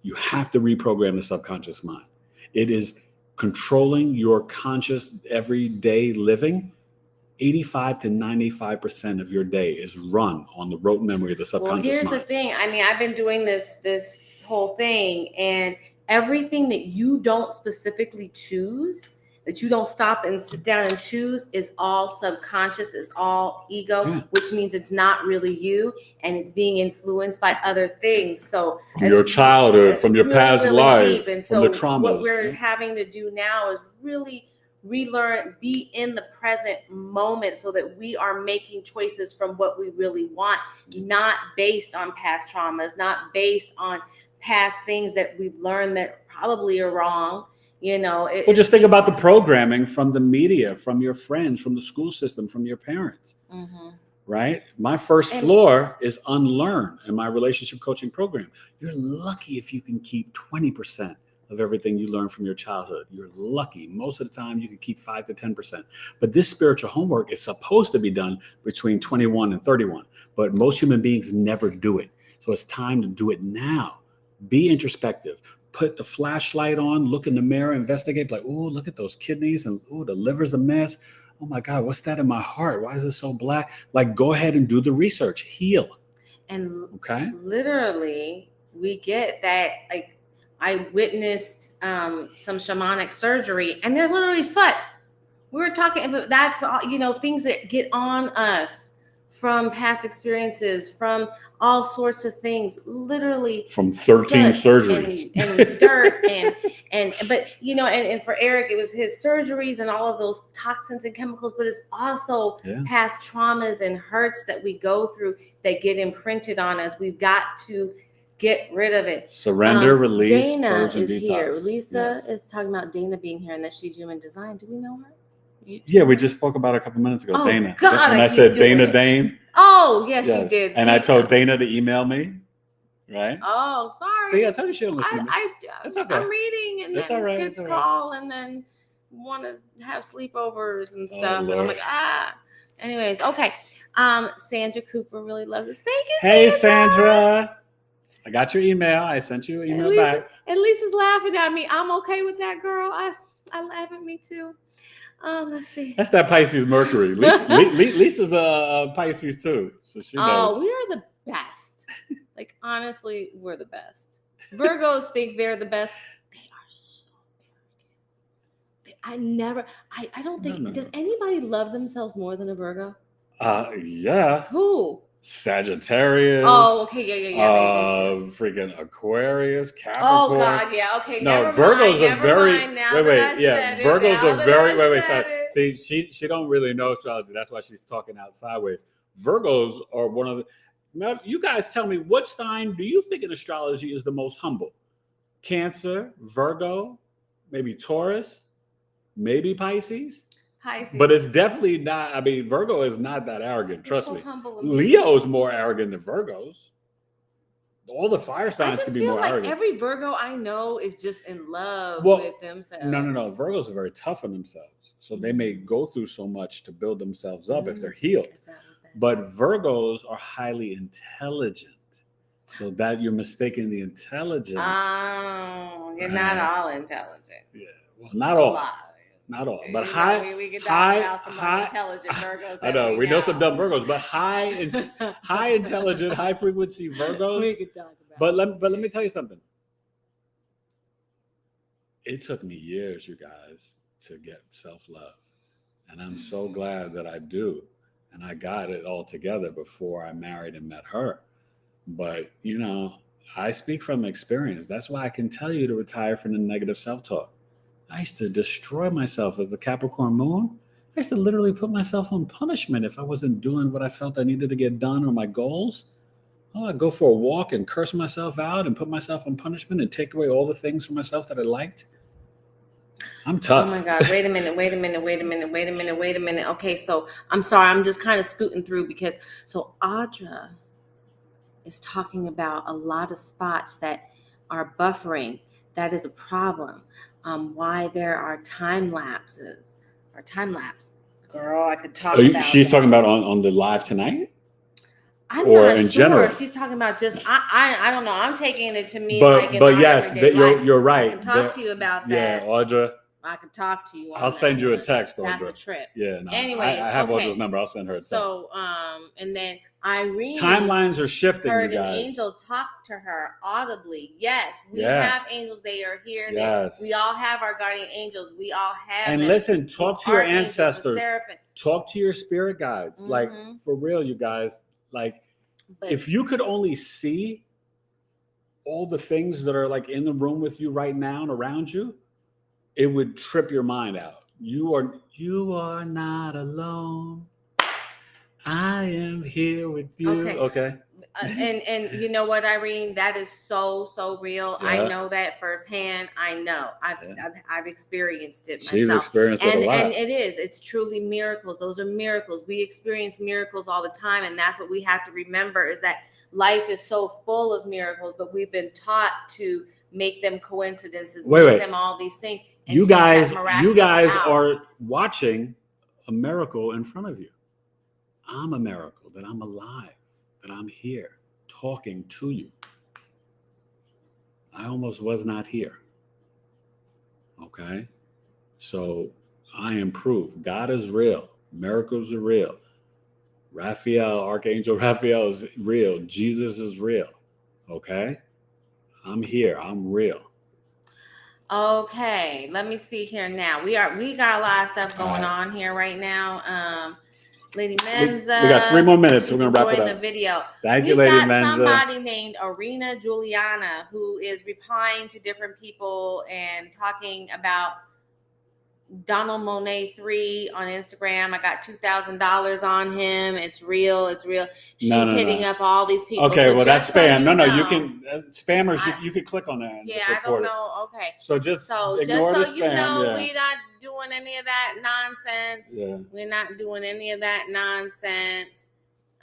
You have to reprogram the subconscious mind. It is controlling your conscious everyday living. 85 to 95% of your day is run on the rote memory of the subconscious mind.
Well, here's the thing. I mean, I've been doing this whole thing, and everything that you don't specifically choose, that you don't stop and sit down and choose, is all subconscious, is all ego, which means it's not really you, and it's being influenced by other things. So
from your childhood, from your past life,
and
from the traumas.
What we're having to do now is really relearn, be in the present moment, so that we are making choices from what we really want, not based on past traumas, not based on past things that we've learned that probably are wrong. Well,
just think about the programming from the media, from your friends, from the school system, from your parents.
Mm-hmm.
Right? My first floor is unlearn in my relationship coaching program. You're lucky if you can keep 20% of everything you learn from your childhood. You're lucky. Most of the time you can keep 5 to 10%. But this spiritual homework is supposed to be done between 21 and 31. But most human beings never do it. So it's time to do it now. Be introspective. Put the flashlight on, look in the mirror, investigate, like, oh, look at those kidneys, and oh, the liver's a mess. Oh my God, what's that in my heart? Why is it so black? Like, go ahead and do the research, heal.
And literally, we get that. Like, I witnessed some shamanic surgery, and there's literally soot. We were talking about that's all, things that get on us from past experiences, from all sorts of things, literally
from 13 surgeries
and dirt and for Eric, it was his surgeries and all of those toxins and chemicals, but it's also past traumas and hurts that we go through that get imprinted on us. We've got to get rid of it.
Surrender, release,
Dana
purge, and
is
detox.
here. Lisa is talking about Dana being here and that she's human design. Do we know her?
Yeah, we just spoke about it a couple minutes ago. Dana.
God,
and I said Dana Dane.
Oh, yes, you did.
And I told Dana to email me. Right?
Oh, sorry.
See, I told you she don't listen to me. It's okay.
I'm reading, and then
right,
kids call, and then want to have sleepovers and stuff, and I'm like, Anyways, okay. Sandra Cooper really loves us. Thank you, Sandra.
Hey, Sandra. I got your email. I sent you an email back.
And Lisa's laughing at me. I'm okay with that, girl. I laugh at me too. Let's see.
That's that Pisces Mercury. Lisa's a Pisces too, so she knows.
Oh, we are the best. Like, honestly, we're the best. Virgos think they're the best. They are so arrogant. I don't think. Does anybody love themselves more than a Virgo?
Yeah.
Who?
Sagittarius.
Oh, okay, yeah.
Freaking Aquarius, Capricorn.
Oh God, yeah. Okay,
no, Virgos are very. Virgos are very. Wait. See, she don't really know astrology. That's why she's talking out sideways. Virgos are one of the. Now, you guys tell me, what sign do you think in astrology is the most humble? Cancer, Virgo, maybe Taurus, maybe Pisces. But it's definitely not. I mean, Virgo is not that arrogant. Trust me. Leo is more arrogant than Virgos. All the fire
I
signs
just
can be
feel
more
like
arrogant.
every Virgo I know is just in love
Well,
with themselves.
No. Virgos are very tough on themselves. So they may go through so much to build themselves up if they're healed.
Is that what that
But
is?
Virgos are highly intelligent. So that you're mistaking the intelligence.
Oh, you're not all intelligent.
Yeah. Well, not
A
all.
lot.
Not all. But
You
high.
know, we could talk
high,
about some
high,
unintelligent Virgos.
I
that
know. We know some dumb Virgos, but high intelligent, high frequency Virgos.
We could talk about.
But let me tell you something. It took me years, you guys, to get self-love. And I'm so glad that I do. And I got it all together before I married and met her. But, you know, I speak from experience. That's why I can tell you to retire from the negative self-talk. I used to destroy myself as the Capricorn moon. I used to literally put myself on punishment if I wasn't doing what I felt I needed to get done or my goals. Oh, I'd go for a walk and curse myself out and put myself on punishment and take away all the things for myself that I liked. I'm tough.
Oh my God, wait a minute. Okay, so I'm sorry, I'm just kind of scooting through because so Audra is talking about a lot of spots that are buffering. That is a problem. Why there are time lapses or time lapse. Girl, I could talk about
She's
that.
talking about on the live tonight?
I'm
or
not
in
sure.
general?
She's talking about just I don't know. I'm taking it to me
But
like in
but
our
yes,
everyday life.
you're right.
I can talk to you about
Yeah,
that.
Audra.
I could talk to you.
I'll send you a text, Audra.
That's a trip.
Yeah, no.
Anyways,
I have
okay.
Audra's number. I'll send her a text.
So and then Irene
Timelines are shifting,
heard
you
an
guys.
angel talk to her audibly. Yes, we
Yeah.
have angels. They are here.
Yes.
We all have our guardian angels. We all have
And
them.
listen, talk to your
Archangels, the
ancestors.
seraphim.
Talk to your spirit guides. Like, for real, you guys. Like,
But
if you could only see all the things that are like in the room with you right now and around you, it would trip your mind out. You are not alone. I am here with you. Okay.
And you know what, Irene, that is so real.
Yeah.
I know that firsthand. I know I've experienced it myself.
She's experienced it a lot.
And it's truly miracles. Those are miracles. We experience miracles all the time, and that's what we have to remember is that life is so full of miracles, but we've been taught to make them coincidences, make them all these things. And
you guys
out.
are watching a miracle in front of you. I'm a miracle that I'm alive, that I'm here talking to you. I almost was not here. Okay? So I am proof. God is real. Miracles are real. Raphael, Archangel Raphael is real. Jesus is real. Okay? I'm here. I'm real.
Okay, let me see here now. We got a lot of stuff going on here right now. Lady Menza.
We got 3 more minutes. We're going to wrap it up.
The video.
Thank you, Lady Menza.
We got somebody named Arena Juliana who is replying to different people and talking about Donald Monet 3 on Instagram. I got $2,000 on him. It's real. She's hitting up all these people.
Okay,
so
well that's spam.
So
you can spammers. You can click on that. And
yeah,
just
I
report
don't know. Okay,
so just ignore
just
the spam.
You know, we're not doing any of that nonsense.
Yeah,
we're not doing any of that nonsense.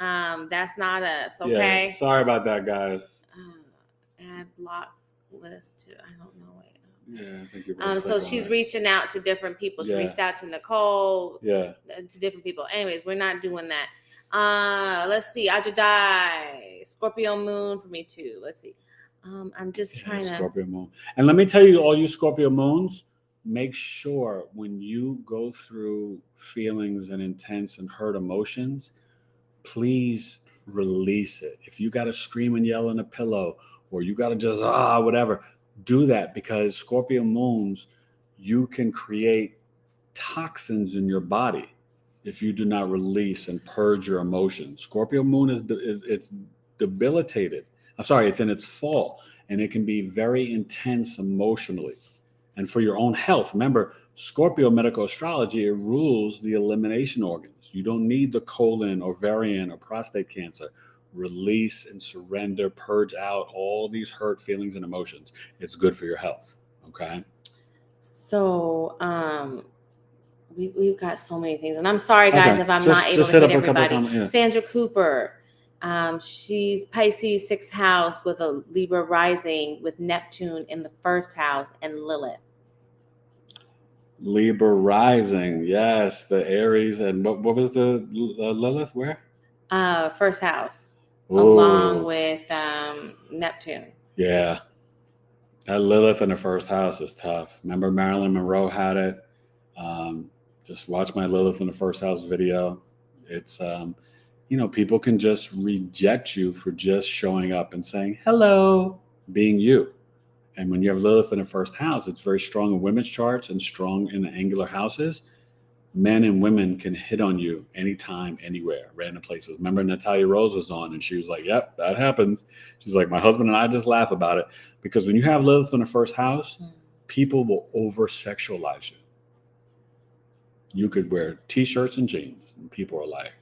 That's not us. Okay.
Yeah, sorry about that, guys.
Add block list to I don't know. Wait.
Yeah, I think you're
so she's reaching out to different people. She reached out to Nicole.
Yeah.
To different people. Anyways, we're not doing that. Let's see. Ajadai. Scorpio moon for me too. Let's see. I'm just trying to
Scorpio moon. And let me tell you, all you Scorpio moons, make sure when you go through feelings and intense and hurt emotions, please release it. If you got to scream and yell in a pillow, or you got to just whatever, do that, because Scorpio moons, you can create toxins in your body if you do not release and purge your emotions. Scorpio moon it's debilitated. I'm sorry, it's in its fall, and it can be very intense emotionally. And for your own health, remember, Scorpio medical astrology, it rules the elimination organs. You don't need the colon, ovarian, or prostate cancer. Release and surrender, purge out all these hurt feelings and emotions. It's good for your health. Okay.
So, we've got so many things, and I'm sorry, guys, if I'm not able to hit everybody. Sandra Cooper, She's Pisces 6th house with a Libra rising with Neptune in the 1st house and Lilith.
Libra rising, yes, the Aries, and what was the Lilith? Where?
1st house,
Ooh.
along with Neptune.
Yeah, that Lilith in the 1st house is tough. Remember Marilyn Monroe had it. Just watch my Lilith in the 1st house video. It's people can just reject you for just showing up and saying hello, being you. And when you have Lilith in the 1st house, it's very strong in women's charts and strong in the angular houses. Men and women can hit on you anytime, anywhere, random places. Remember Natalia Rose was on and she was like, yep, that happens. She's like, my husband and I just laugh about it. Because when you have Lilith in the 1st house, people will over-sexualize you. You could wear T-shirts and jeans and people are like,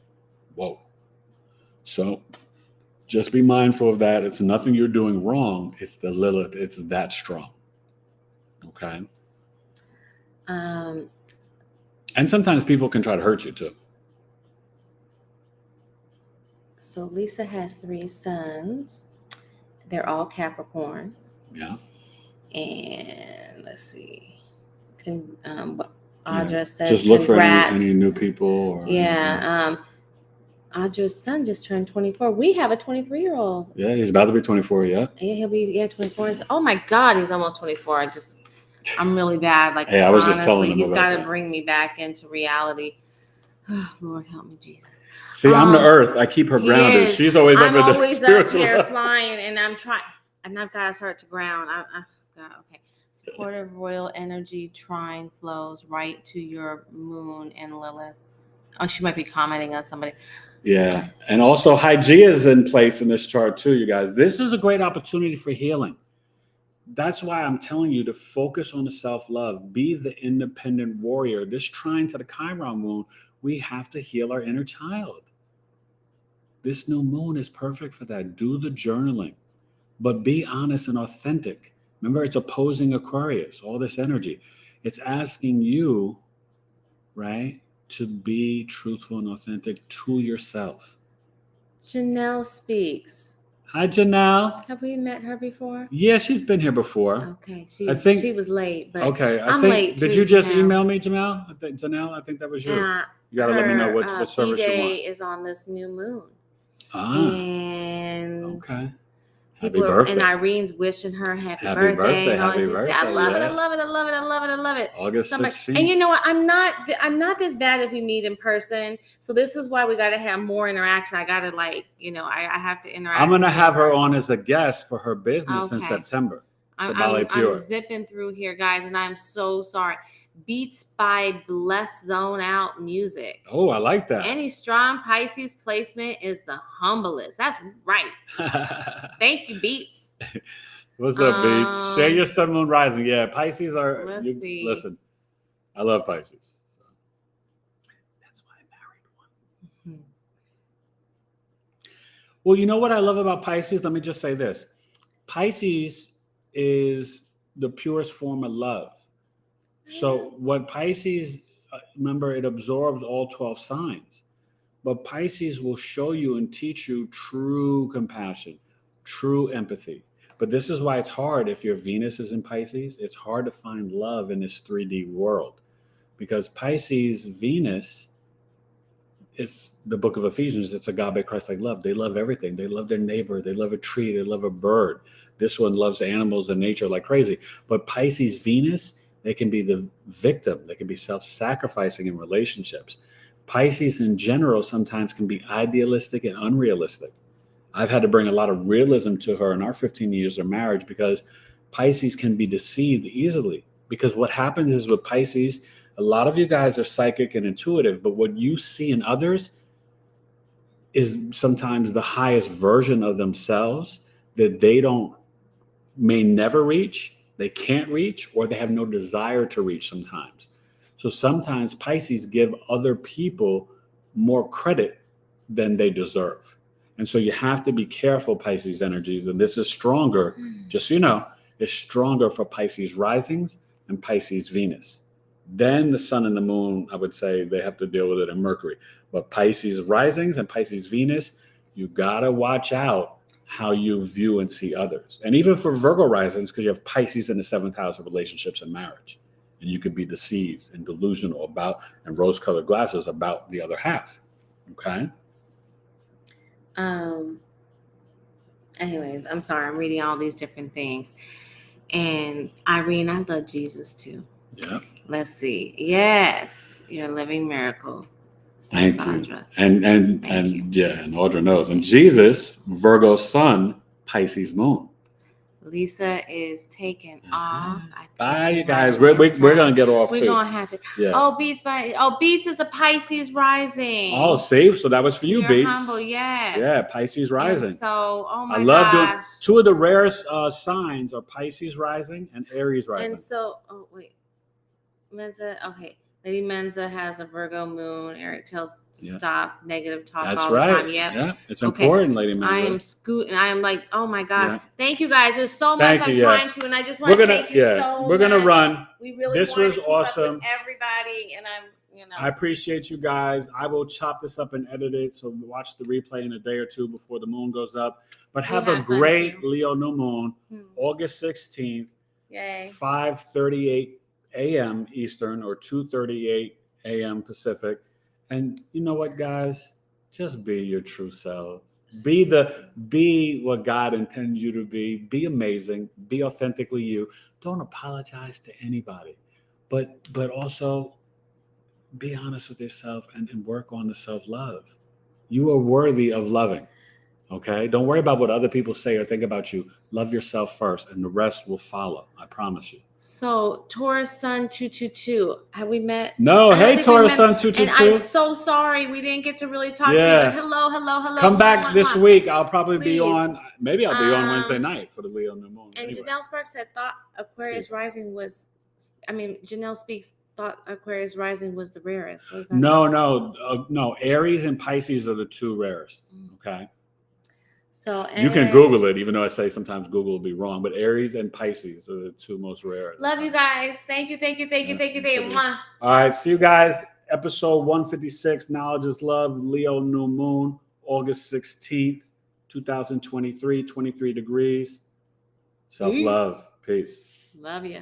whoa. So just be mindful of that. It's nothing you're doing wrong. It's the Lilith. It's that strong. Okay? And sometimes people can try to hurt you too.
So Lisa has 3 sons. They're all Capricorns.
Yeah.
And let's see. Audra says
just look
congrats.
For any new people. Or
Audra's son just turned 24. We have a 23-year-old.
Yeah, he's about to be 24. Yeah.
Yeah, he'll be 24. Oh my God, he's almost 24. I'm really bad. Like,
hey, I was just telling him
he's got to
that.
bring me back into reality. Oh, Lord, help me, Jesus.
See, I'm the Earth. I keep her grounded. She's always up
I'm always up here
level.
flying, and I'm trying, and I've got us hurt to ground. God, okay. Supportive royal energy trine flows right to your moon and Lilith. Oh, she might be commenting on somebody.
Yeah, and also Hygeia is in place in this chart too, you guys. This is a great opportunity for healing. That's why I'm telling you to focus on the self-love. Be the independent warrior. This trine to the Chiron moon, we have to heal our inner child. This new moon is perfect for that. Do the journaling, but be honest and authentic. Remember, it's opposing Aquarius, all this energy. It's asking you, right, to be truthful and authentic to yourself.
Janelle speaks.
Hi, Janelle.
Have we met her before?
Yeah, she's been here before.
Okay, she was late, but
okay,
I'm late too.
Did you just email me, Janelle? I think that was you. You got to let me know what service you want.
Is on this new moon.
And
okay.
Happy birthday.
And Irene's wishing her happy birthday. And all
happy
this.
Birthday.
I love it. I love it. I love it. I love it. I love it.
August 16th.
And you know what? I'm not this bad if we meet in person. So this is why we got to have more interaction. I got to I have to interact.
I'm going to have her on as a guest for her business in September.
I'm zipping through here, guys, and I'm so sorry. Beats by Bless Zone Out Music.
Oh, I like that.
Any strong Pisces placement is the humblest. That's right. Thank you, Beats.
What's up, Beats? Share your sun, moon, rising. Yeah, Pisces are. Listen, I love Pisces. So. That's why I married one. Mm-hmm. Well, you know what I love about Pisces? Let me just say this. Pisces is the purest form of love. So what Pisces, remember, it absorbs all 12 signs. But Pisces will show you and teach you true compassion, true empathy. But this is why it's hard if your Venus is in Pisces. It's hard to find love in this 3D world. Because Pisces, Venus, it's the book of Ephesians. It's agape Christ-like love. They love everything. They love their neighbor. They love a tree. They love a bird. This one loves animals and nature like crazy. But Pisces, Venus, they can be the victim. They can be self-sacrificing in relationships. Pisces in general sometimes can be idealistic and unrealistic. I've had to bring a lot of realism to her in our 15 years of marriage because Pisces can be deceived easily. Because what happens is with Pisces, a lot of you guys are psychic and intuitive, but what you see in others is sometimes the highest version of themselves that they may never reach. They can't reach, or they have no desire to reach sometimes. So sometimes Pisces give other people more credit than they deserve. And so you have to be careful, Pisces energies. And this is stronger, just so you know, it's stronger for Pisces risings and Pisces Venus. Then the sun and the moon, I would say they have to deal with it in Mercury. But Pisces risings and Pisces Venus, You got to watch out how you view and see others. And even for Virgo risings, because you have Pisces in the 7th house of relationships and marriage. And you could be deceived and delusional about, and rose-colored glasses about the other half. Okay?
Anyways, I'm sorry. I'm reading all these different things. And Irene, I love Jesus too.
Yeah.
Let's see. Yes, you're a living miracle.
Thank
Sandra.
you. And
Thank you.
yeah, and Audra knows. And Jesus, Virgo sun, Pisces moon.
Lisa is taken off.
Bye, you guys. We're gonna get off
We're
too.
gonna have to.
Yeah.
Oh, Beats is the Pisces rising.
Oh, see, so that was for you,
You're
Beats.
humble, yes.
Yeah, Pisces rising.
And so, oh my
I love doing
gosh.
2 of the rarest signs are Pisces rising and Aries rising.
And so, oh wait, Menza. Okay, Lady Menza has a Virgo moon. Eric tells to stop negative talk
That's
all
right.
the time. Yep.
Yeah, it's important, Lady Menza.
I am scooting. I am like, oh my gosh.
Yeah.
Thank you guys. There's so much I'm trying to, and I just want to thank you so much.
We're gonna run.
We really
this
want
was
to keep
awesome.
up with everybody, and
I appreciate you guys. I will chop this up and edit it, so watch the replay in a day or two before the moon goes up. But have a great Leo new moon, August 16th,
Yay.
5:38 a.m. Eastern or 2:38 a.m. Pacific. And you know what, guys? Just be your true selves. Be what God intends you to be. Be amazing. Be authentically you. Don't apologize to anybody, but also be honest with yourself and work on the self-love. You are worthy of loving. Okay? Don't worry about what other people say or think about you. Love yourself first, and the rest will follow. I promise you.
So, Taurus Sun 222. Have we met?
No. Hey, Taurus Sun 222.
And I'm so sorry we didn't get to really talk to you. But hello.
Come back this week. I'll probably be on. Maybe I'll be on Wednesday night for the Leo new moon.
And anyway. Janelle Sparks said thought Aquarius rising was. Janelle speaks. Thought Aquarius rising was the rarest. What is that?
No. Aries and Pisces are the 2 rarest. Okay.
So
you can Google it, even though I say sometimes Google will be wrong. But Aries and Pisces are the 2 most rare.
Love you guys. Thank you.
All right. See you guys. Episode 156. Knowledge is Love. Leo new moon. August 16th, 2023. 23 degrees. Self-love. Peace.
Love you.